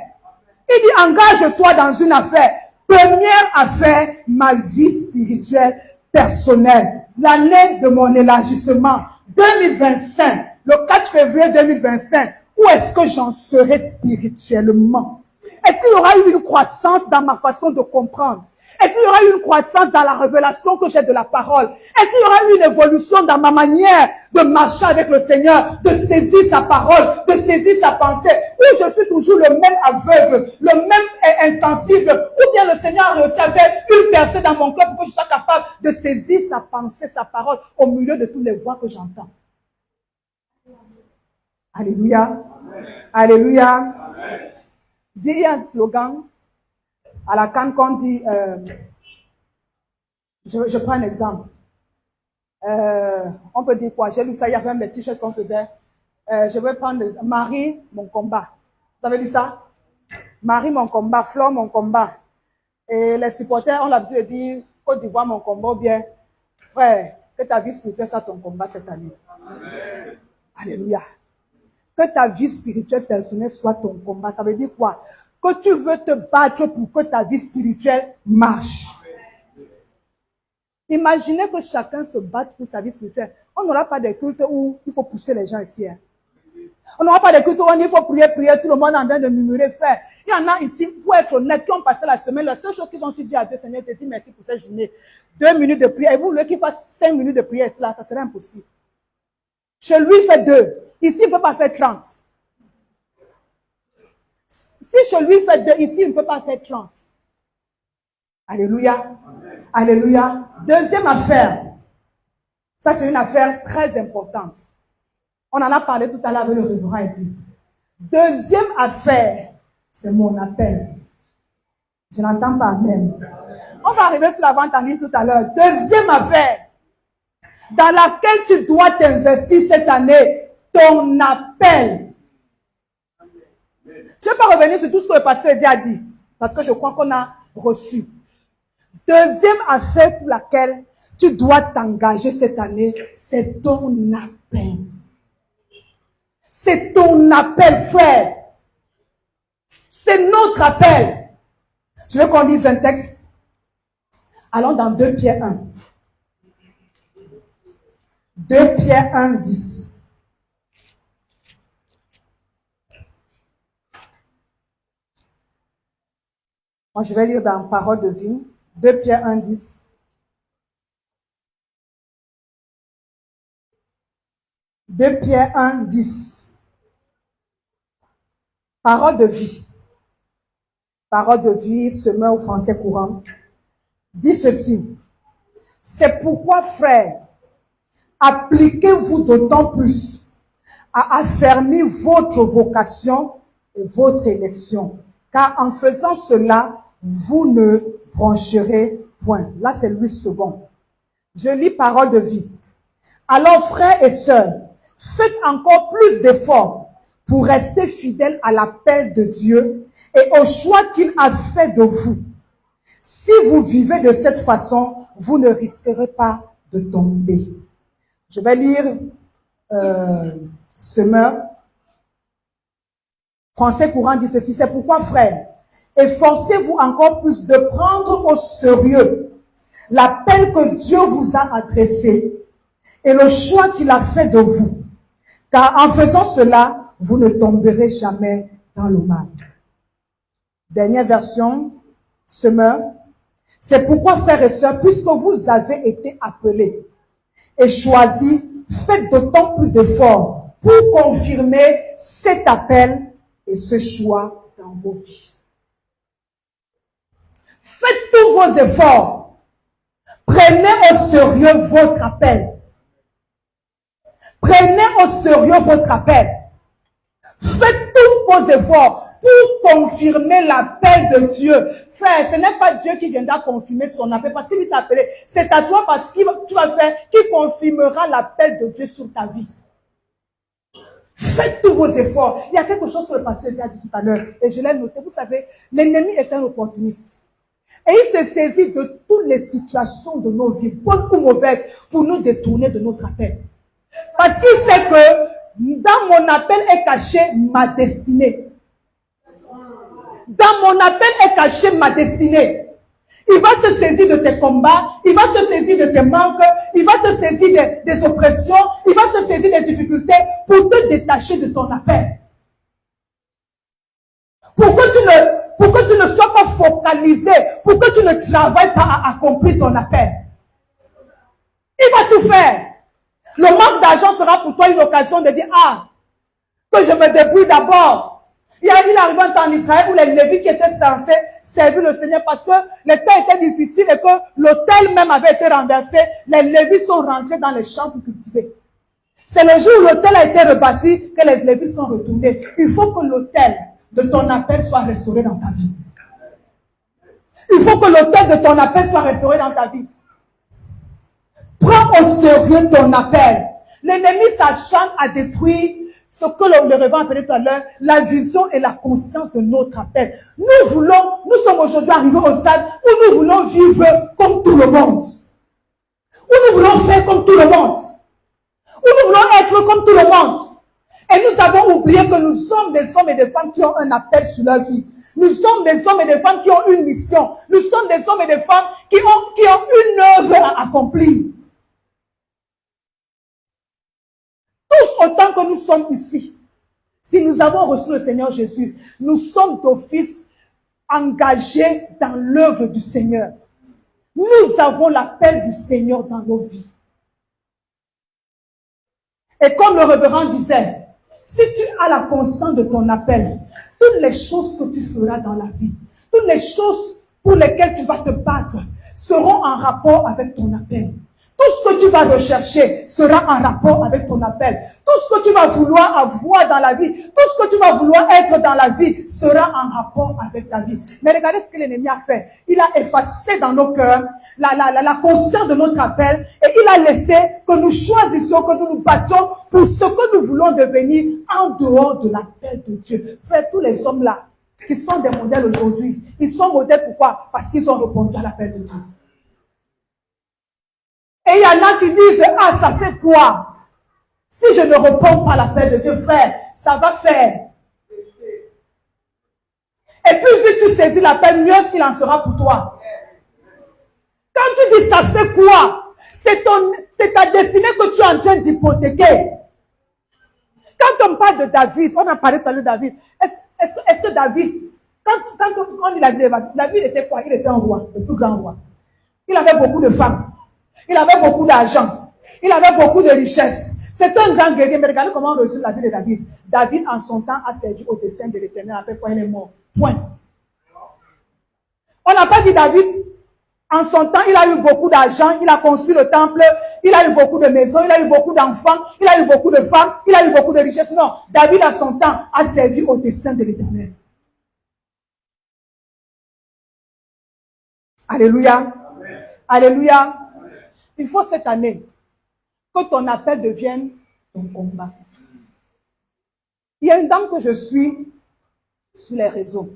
Il dit, engage-toi dans une affaire. Première affaire, ma vie spirituelle personnelle. L'année de mon élargissement, 2025, le 4 février 2025, où est-ce que j'en serai spirituellement? Est-ce qu'il y aura eu une croissance dans ma façon de comprendre? Est-ce qu'il y aura eu une croissance dans la révélation que j'ai de la parole? Est-ce qu'il y aura eu une évolution dans ma manière de marcher avec le Seigneur, de saisir sa parole, de saisir sa pensée? Ou je suis toujours le même aveugle, le même insensible? Ou bien le Seigneur a réussi à faire une percée dans mon cœur pour que je sois capable de saisir sa pensée, sa parole, au milieu de toutes les voix que j'entends? Alléluia. Alléluia. Il y a un slogan à la CAN qu'on dit, je prends un exemple. On peut dire quoi? J'ai lu ça, il y avait même des t-shirts qu'on faisait. Je vais prendre Marie, mon combat. Vous avez lu ça? Marie, mon combat. Flore, mon combat. Et les supporters ont l'habitude de dire Côte d'Ivoire, mon combat, ou bien frère, que ta vie spirituelle soit ton combat cette année. Amen. Alléluia. Que ta vie spirituelle personnelle soit ton combat. Ça veut dire quoi? Que tu veux te battre pour que ta vie spirituelle marche. Imaginez que chacun se batte pour sa vie spirituelle. On n'aura pas de culte où il faut pousser les gens ici. Hein. On n'aura pas de culte où il faut prier, tout le monde en train de murmurer, frère. Il y en a ici, pour être honnête, qui ont passé la semaine, la seule chose qu'ils ont su dire à Dieu, Seigneur, te dis merci pour cette journée. 2 minutes de prière. Et vous voulez qu'il fasse 5 minutes de prière, cela, ça serait impossible. Chez lui, il fait 2. Ici, il ne peut pas faire 30. Si chez lui, il fait 2, ici, il ne peut pas faire 30. Alléluia. Amen. Alléluia. Deuxième affaire. Ça, c'est une affaire très importante. On en a parlé tout à l'heure avec le révérend Eddy. Deuxième affaire, c'est mon appel. Je n'entends pas Amen. On va arriver sur la vente en ligne tout à l'heure. Deuxième affaire, dans laquelle tu dois t'investir cette année, ton appel. Je ne vais pas revenir sur tout ce que le pasteur Eddy a dit, parce que je crois qu'on a reçu. Deuxième affaire pour laquelle tu dois t'engager cette année, c'est ton appel. C'est ton appel, frère. C'est notre appel. Je veux qu'on lise un texte. Allons dans 2 Pierre 1. 2 Pierre 1, 10. Moi, je vais lire dans Parole de vie. 2 Pierre 1, 10. Deux Pierre 1, 10. Parole de vie. Parole de vie, semeur au français courant. Dit ceci. C'est pourquoi, frères, appliquez-vous d'autant plus à affermir votre vocation et votre élection. Car en faisant cela, vous ne broncherez point. Là, c'est Louis II. Je lis parole de vie. Alors, frères et sœurs, faites encore plus d'efforts pour rester fidèles à l'appel de Dieu et au choix qu'il a fait de vous. Si vous vivez de cette façon, vous ne risquerez pas de tomber. Je vais lire semeur. Français courant dit ceci. C'est pourquoi, frères, efforcez-vous encore plus de prendre au sérieux l'appel que Dieu vous a adressé et le choix qu'il a fait de vous. Car en faisant cela, vous ne tomberez jamais dans le mal. Dernière version, semeur. C'est pourquoi, frères et sœurs, puisque vous avez été appelés et choisis, faites d'autant plus d'efforts pour confirmer cet appel et ce choix dans vos vies. Faites tous vos efforts. Prenez au sérieux votre appel. Prenez au sérieux votre appel. Faites tous vos efforts pour confirmer l'appel de Dieu. Frère, ce n'est pas Dieu qui viendra confirmer son appel parce qu'il t'a appelé. C'est à toi parce que tu vas faire qui confirmera l'appel de Dieu sur ta vie. Faites tous vos efforts. Il y a quelque chose que le pasteur a dit tout à l'heure et je l'ai noté. Vous savez, l'ennemi est un opportuniste. Et il se saisit de toutes les situations de nos vies, bonnes ou mauvaises, pour nous détourner de notre appel. Parce qu'il sait que dans mon appel est cachée ma destinée. Dans mon appel est cachée ma destinée. Il va se saisir de tes combats, il va se saisir de tes manques, il va te saisir des oppressions, il va se saisir des difficultés pour te détacher de ton appel. Pour que tu ne sois pas focalisé, pour que tu ne travailles pas à accomplir ton appel. Il va tout faire. Le manque d'argent sera pour toi une occasion de dire, que je me débrouille d'abord. Il arrive un temps en Israël où les Lévites qui étaient censés servir le Seigneur parce que les temps étaient difficiles et que l'autel même avait été renversé, les Lévites sont rentrés dans les champs pour cultiver. C'est le jour où l'autel a été rebâti que les Lévites sont retournés. Il faut que l'autel de ton appel soit restauré dans ta vie. Il faut que l'autel de ton appel soit restauré dans ta vie. Prends au sérieux ton appel. L'ennemi s'acharne à détruire ce que le révérend appelait tout à l'heure, la vision et la conscience de notre appel. Nous sommes aujourd'hui arrivés au stade où nous voulons vivre comme tout le monde. Où nous voulons faire comme tout le monde. Où nous voulons être comme tout le monde. Et nous avons oublié que nous sommes des hommes et des femmes qui ont un appel sur leur vie. Nous sommes des hommes et des femmes qui ont une mission. Nous sommes des hommes et des femmes qui ont une œuvre à accomplir. Tous autant que nous sommes ici, si nous avons reçu le Seigneur Jésus, nous sommes d'office engagés dans l'œuvre du Seigneur. Nous avons l'appel du Seigneur dans nos vies. Et comme le révérend disait, si tu as la conscience de ton appel, toutes les choses que tu feras dans la vie, toutes les choses pour lesquelles tu vas te battre, seront en rapport avec ton appel. Tout ce que tu vas rechercher sera en rapport avec ton appel. Tout ce que tu vas vouloir avoir dans la vie, tout ce que tu vas vouloir être dans la vie sera en rapport avec ta vie. Mais regardez ce que l'ennemi a fait. Il a effacé dans nos cœurs la conscience de notre appel et il a laissé que nous choisissions, que nous nous battions pour ce que nous voulons devenir en dehors de l'appel de Dieu. Frère, tous les hommes là qui sont des modèles aujourd'hui, ils sont modèles pourquoi? Parce qu'ils ont répondu à l'appel de Dieu. Et il y en a qui disent, ah, ça fait quoi? Si je ne réponds pas à l'appel de Dieu, frère, ça va faire. Et puis, vu que tu saisis l'appel, mieux qu'il en sera pour toi. Quand tu dis, ça fait quoi? C'est ta destinée que tu es en train d'hypothéquer. Quand on parle de David, on a parlé tout à l'heure de David. Est-ce que David, quand on dit David était quoi? Il était un roi, le plus grand roi. Il avait beaucoup de femmes. Il avait beaucoup d'argent. Il avait beaucoup de richesses. C'est un grand guerrier. Mais regardez comment on résume la vie de David. David, en son temps, a servi au dessein de l'Éternel. Après quoi, il est mort. Point. On n'a pas dit David, en son temps, il a eu beaucoup d'argent. Il a construit le temple. Il a eu beaucoup de maisons. Il a eu beaucoup d'enfants. Il a eu beaucoup de femmes. Il a eu beaucoup de richesses. Non. David, en son temps, a servi au dessein de l'Éternel. Alléluia. Amen. Alléluia. Il faut cette année que ton appel devienne ton combat. Il y a une dame que je suis sur les réseaux.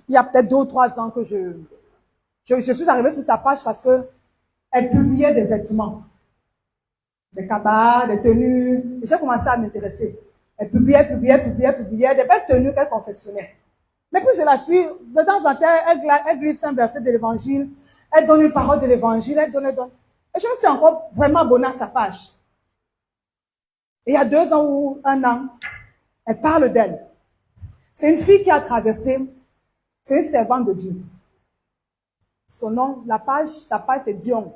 Il y a peut-être 2 ou 3 ans que je suis arrivée sur sa page parce que elle publiait des vêtements, des cabas, des tenues. Et j'ai commencé à m'intéresser. Elle publiait des belles tenues qu'elle confectionnait. Mais puis je la suis, de temps en temps, elle glisse un verset de l'évangile. Elle donne une parole de l'évangile, elle donne. Et je me suis encore vraiment abonnée à sa page. Et il y a 2 ans ou 1 an, elle parle d'elle. C'est une fille qui a traversé, c'est une servante de Dieu. Son nom, sa page c'est Dion.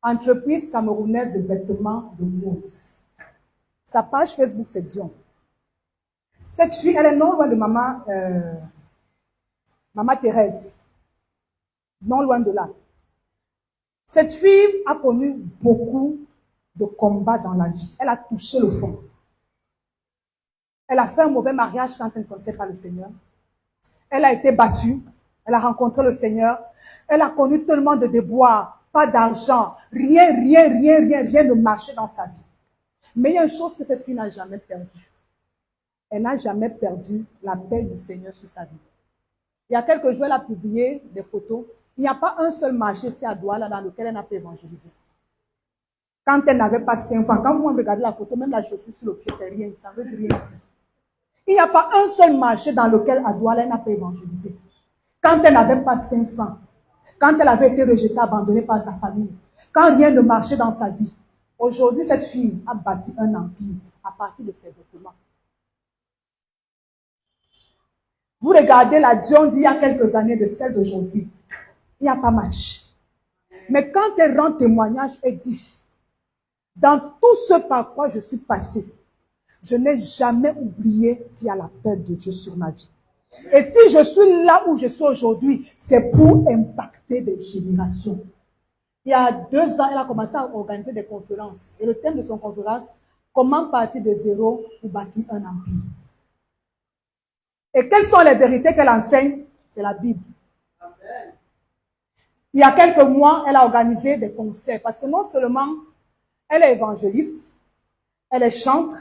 Entreprise camerounaise de vêtements de mode. Sa page Facebook c'est Dion. Cette fille, elle est non loin de maman Thérèse. Non loin de là. Cette fille a connu beaucoup de combats dans la vie. Elle a touché le fond. Elle a fait un mauvais mariage quand elle ne connaissait pas le Seigneur. Elle a été battue. Elle a rencontré le Seigneur. Elle a connu tellement de déboires, pas d'argent, rien ne marchait dans sa vie. Mais il y a une chose que cette fille n'a jamais perdue. Elle n'a jamais perdu la paix du Seigneur sur sa vie. Il y a quelques jours, elle a publié des photos. Il n'y a pas un seul marché ici à Douala dans lequel elle n'a pas évangélisé. Quand elle n'avait pas 5 ans, quand vous regardez la photo, même la chaussure sur le pied, c'est rien, ça veut dire rien. Il n'y a pas un seul marché dans lequel à Douala elle n'a pas évangélisé. Quand elle n'avait pas 5 francs, quand elle avait été rejetée, abandonnée par sa famille, quand rien ne marchait dans sa vie, aujourd'hui cette fille a bâti un empire à partir de ses vêtements. Vous regardez la Dion d'il y a quelques années de celle d'aujourd'hui. Il n'y a pas match. Mais quand elle rend témoignage, elle dit, dans tout ce par quoi je suis passée, je n'ai jamais oublié qu'il y a l'appel de Dieu sur ma vie. Et si je suis là où je suis aujourd'hui, c'est pour impacter des générations. Il y a 2 ans, elle a commencé à organiser des conférences. Et le thème de son conférence, comment partir de zéro pour bâtir un empire. Et quelles sont les vérités qu'elle enseigne? C'est la Bible. Il y a quelques mois, elle a organisé des concerts. Parce que non seulement elle est évangéliste, elle est chantre,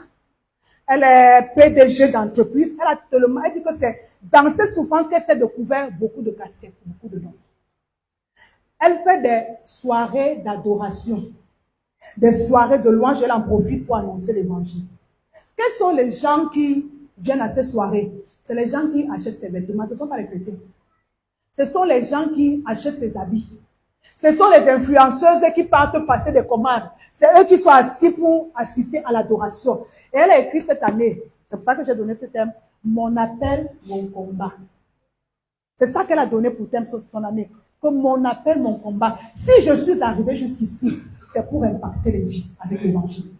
elle est PDG d'entreprise. Elle dit que c'est dans cette souffrance qu'elle s'est découvert beaucoup de casquettes, beaucoup de dons. Elle fait des soirées d'adoration, des soirées de louange. Elle en profite pour annoncer l'évangile. Quels sont les gens qui viennent à ces soirées? C'est les gens qui achètent ses vêtements. Ce ne sont pas les chrétiens. Ce sont les gens qui achètent ses habits. Ce sont les influenceuses qui partent passer des commandes. C'est eux qui sont assis pour assister à l'adoration. Et elle a écrit cette année, c'est pour ça que j'ai donné ce thème, mon appel, mon combat. C'est ça qu'elle a donné pour thème son année. Que mon appel, mon combat. Si je suis arrivée jusqu'ici, c'est pour impacter les vies avec l'évangile.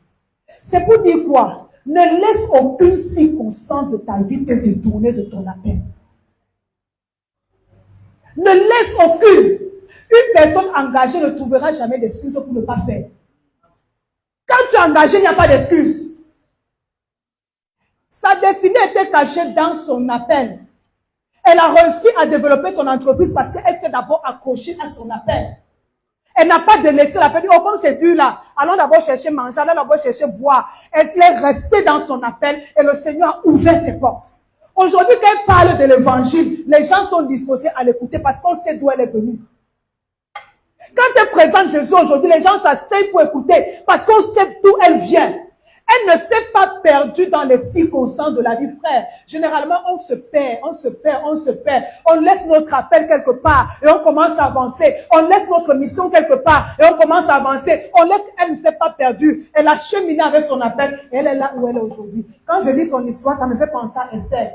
C'est pour dire quoi? Ne laisse aucune circonstance de ta vie te détourner de ton appel. Ne laisse aucune. Une personne engagée ne trouvera jamais d'excuses pour ne pas faire. Quand tu es engagé, il n'y a pas d'excuses. Sa destinée était cachée dans son appel. Elle a réussi à développer son entreprise parce qu'elle s'est d'abord accrochée à son appel. Elle n'a pas délaissé l'appel. Oh, comme c'est dur là, allons d'abord chercher manger, allons d'abord chercher boire. Elle est restée dans son appel et le Seigneur a ouvert ses portes. Aujourd'hui, quand elle parle de l'évangile, les gens sont disposés à l'écouter parce qu'on sait d'où elle est venue. Quand elle présente Jésus aujourd'hui, les gens s'asseyent pour écouter parce qu'on sait d'où elle vient. Elle ne s'est pas perdue dans les circonstances de la vie, frère. Généralement, on se perd. On laisse notre appel quelque part et on commence à avancer. On laisse notre mission quelque part et on commence à avancer. Elle ne s'est pas perdue. Elle a cheminé avec son appel et elle est là où elle est aujourd'hui. Quand je lis son histoire, ça me fait penser à Esther.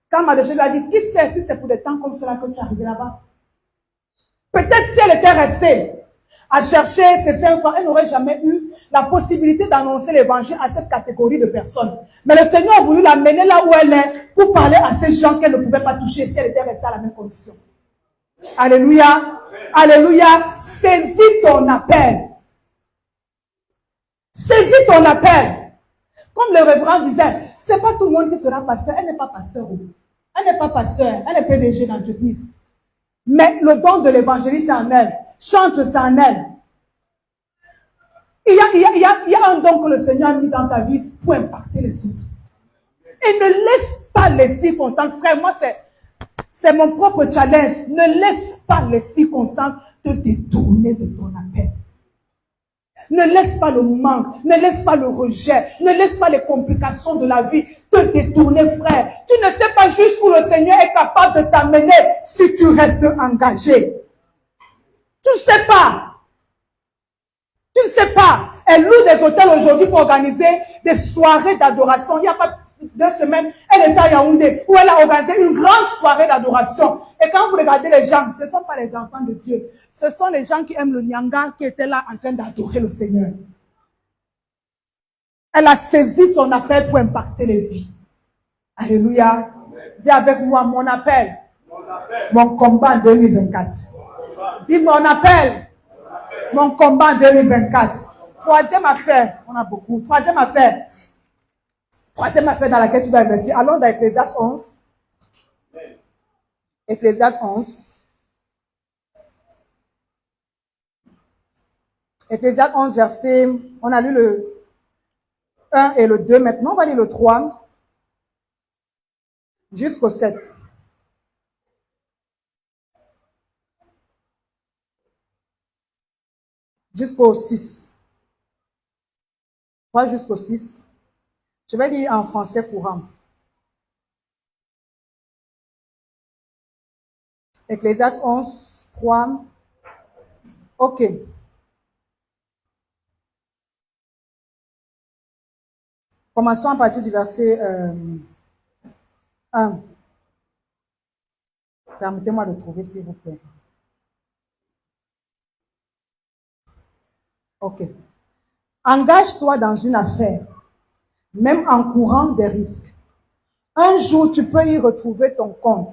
Quand Mardochée lui a dit, qui sait si c'est pour des temps comme cela que tu es arrivé là-bas? Peut-être si elle était restée à chercher ses 5 ans, elle n'aurait jamais eu la possibilité d'annoncer l'évangile à cette catégorie de personnes. Mais le Seigneur a voulu l'amener là où elle est pour parler à ces gens qu'elle ne pouvait pas toucher si elle était restée à la même condition. Alléluia. Alléluia. Saisis ton appel. Saisis ton appel. Comme le révérend disait, c'est pas tout le monde qui sera pasteur. Elle n'est pas pasteur. Elle n'est pas pasteur. Elle est PDG d'entreprise. Mais le don de l'évangélisme, c'est en elle. Chante, c'est en elle. Il y a un don que le Seigneur a mis dans ta vie pour impacter les autres. Et ne laisse pas les circonstances. Frère, moi, c'est mon propre challenge. Ne laisse pas les circonstances te détourner de ton appel. Ne laisse pas le manque, ne laisse pas le rejet, ne laisse pas les complications de la vie te détourner, frère. Tu ne sais pas jusqu'où le Seigneur est capable de t'amener si tu restes engagé. Tu ne sais pas. Tu ne sais pas. Elle loue des hôtels aujourd'hui pour organiser des soirées d'adoration. Il n'y a pas 2 semaines, elle était à Yaoundé où elle a organisé une grande soirée d'adoration. Et quand vous regardez les gens, ce ne sont pas les enfants de Dieu. Ce sont les gens qui aiment le Nyanga qui étaient là en train d'adorer le Seigneur. Elle a saisi son appel pour impacter les vies. Alléluia. Dis avec moi, mon appel. Mon combat en 2024. Dis mon appel. Mon combat en 2024. Troisième affaire. On a beaucoup. Troisième affaire dans laquelle tu vas investir. Allons dans Ecclésiaste 11. Ecclésiaste 11. Ecclésiaste 11, verset, on a lu le 1 et le 2. Maintenant, on va lire le 3 jusqu'au 7. Jusqu'au 6. 3 jusqu'au 6. Je vais lire en français courant. Ecclésiaste 11, 3. Ok. Commençons à partir du verset 1. Permettez-moi de trouver, s'il vous plaît. Ok. Engage-toi dans une affaire, même en courant des risques. Un jour, tu peux y retrouver ton compte.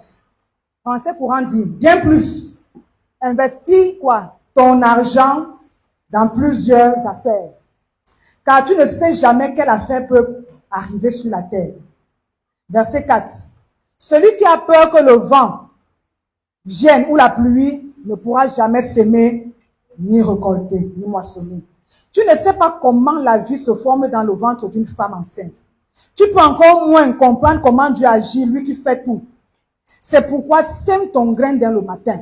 Français courant dit, bien plus. Investis quoi? ton argent dans plusieurs affaires, car tu ne sais jamais quelle affaire peut arriver sur la terre. Verset 4. Celui qui a peur que le vent vienne ou la pluie ne pourra jamais s'aimer, ni récolter, ni moissonner. Tu ne sais pas comment la vie se forme dans le ventre d'une femme enceinte. Tu peux encore moins comprendre comment Dieu agit, lui qui fait tout. C'est pourquoi sème ton grain dès le matin.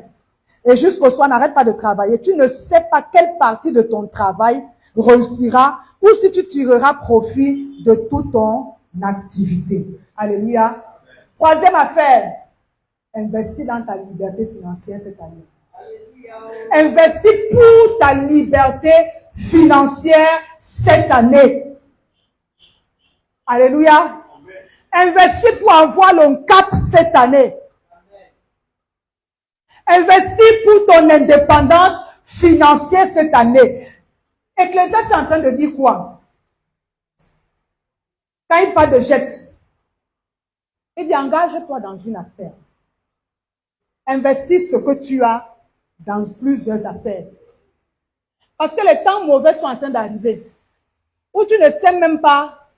Et jusqu'au soir, n'arrête pas de travailler. Tu ne sais pas quelle partie de ton travail réussira ou si tu tireras profit de toute ton activité. Alléluia. Troisième affaire, investis dans ta liberté financière cette année. Investis pour ta liberté financière cette année. Alléluia. Investis pour avoir le cap cette année. Investis pour ton indépendance financière cette année. Ecclésiaste est en train de dire quoi? Quand il parle de jette, il dit engage-toi dans une affaire. Investis ce que tu as dans plusieurs affaires. Parce que les temps mauvais sont en train d'arriver. Où tu ne sais même pas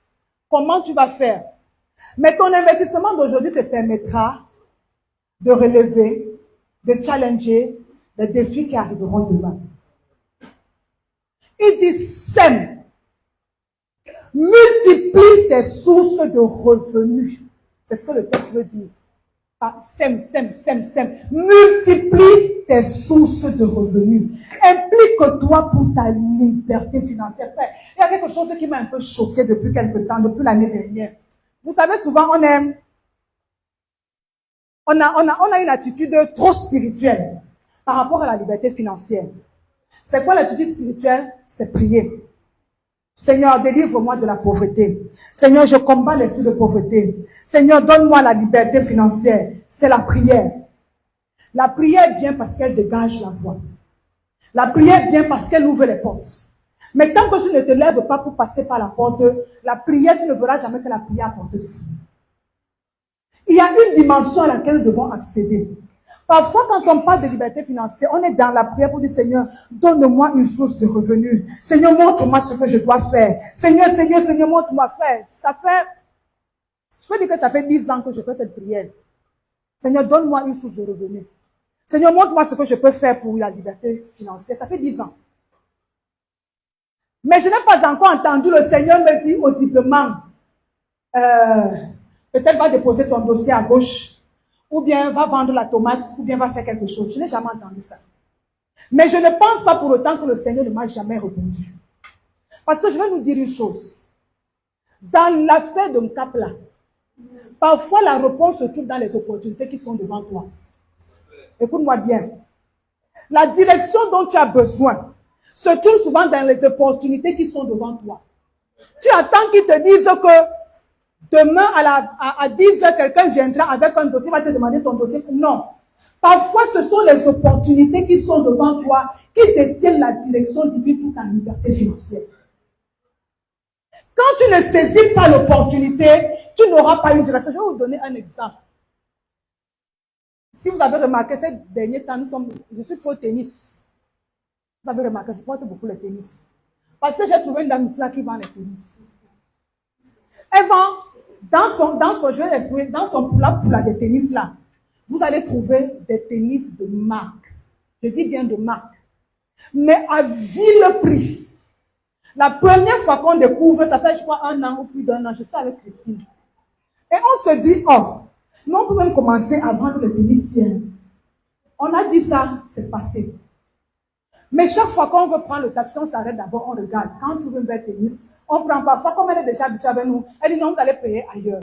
comment tu vas faire. Mais ton investissement d'aujourd'hui te permettra de relever, de challenger les défis qui arriveront demain. Il dit sème. Multiplie tes sources de revenus. C'est ce que le texte veut dire. Sème. Multiplie tes sources de revenus. Implique-toi pour ta liberté financière. Il y a quelque chose qui m'a un peu choqué depuis quelque temps, depuis l'année dernière. Vous savez, souvent, on a une attitude trop spirituelle par rapport à la liberté financière. C'est quoi l'attitude spirituelle? C'est prier. Seigneur, délivre-moi de la pauvreté. Seigneur, je combats l'esprit de pauvreté. Seigneur, donne-moi la liberté financière. C'est la prière. La prière vient parce qu'elle dégage la voie. La prière vient parce qu'elle ouvre les portes. Mais tant que tu ne te lèves pas pour passer par la porte, la prière, tu ne verras jamais que la prière apporte du fruit. Il y a une dimension à laquelle nous devons accéder. Parfois, quand on parle de liberté financière, on est dans la prière pour dire, Seigneur, donne-moi une source de revenus. Seigneur, montre-moi ce que je dois faire. Seigneur, montre-moi faire. Je peux dire que ça fait 10 ans que je fais cette prière. Seigneur, donne-moi une source de revenus. Seigneur, montre-moi ce que je peux faire pour la liberté financière. Ça fait 10 ans. Mais je n'ai pas encore entendu le Seigneur me dire audiblement, peut-être va déposer ton dossier à gauche, ou bien va vendre la tomate, ou bien va faire quelque chose. Je n'ai jamais entendu ça. Mais je ne pense pas pour autant que le Seigneur ne m'a jamais répondu. Parce que je vais vous dire une chose. Dans l'affaire de Mkapla, parfois la réponse se trouve dans les opportunités qui sont devant toi. Écoute-moi bien. La direction dont tu as besoin se trouve souvent dans les opportunités qui sont devant toi. Tu attends qu'ils te disent que demain à 10 heures, quelqu'un viendra avec un dossier, va te demander ton dossier. Non. Parfois, ce sont les opportunités qui sont devant toi qui te tiennent la direction divine pour ta liberté financière. Quand tu ne saisis pas l'opportunité, tu n'auras pas une direction. Je vais vous donner un exemple. Si vous avez remarqué, ces derniers temps, je suis trop tennis. Vous avez remarqué, je porte beaucoup le tennis. Parce que j'ai trouvé une dame ici là qui vend les tennis. Elle vend, dans son plat de tennis là, vous allez trouver des tennis de marque. Je dis bien de marque. Mais à vil prix. La première fois qu'on découvre, ça fait je crois 1 an ou plus d'1 an, je suis avec Christine. Et on se dit, oh, nous on peut même commencer à vendre le tennis sien. On a dit ça, c'est passé. Mais chaque fois qu'on veut prendre le taxi, on s'arrête d'abord, on regarde. Quand tu veux un bel tennis, on prend parfois, comme elle est déjà habituée avec nous, elle dit non, vous allez payer ailleurs.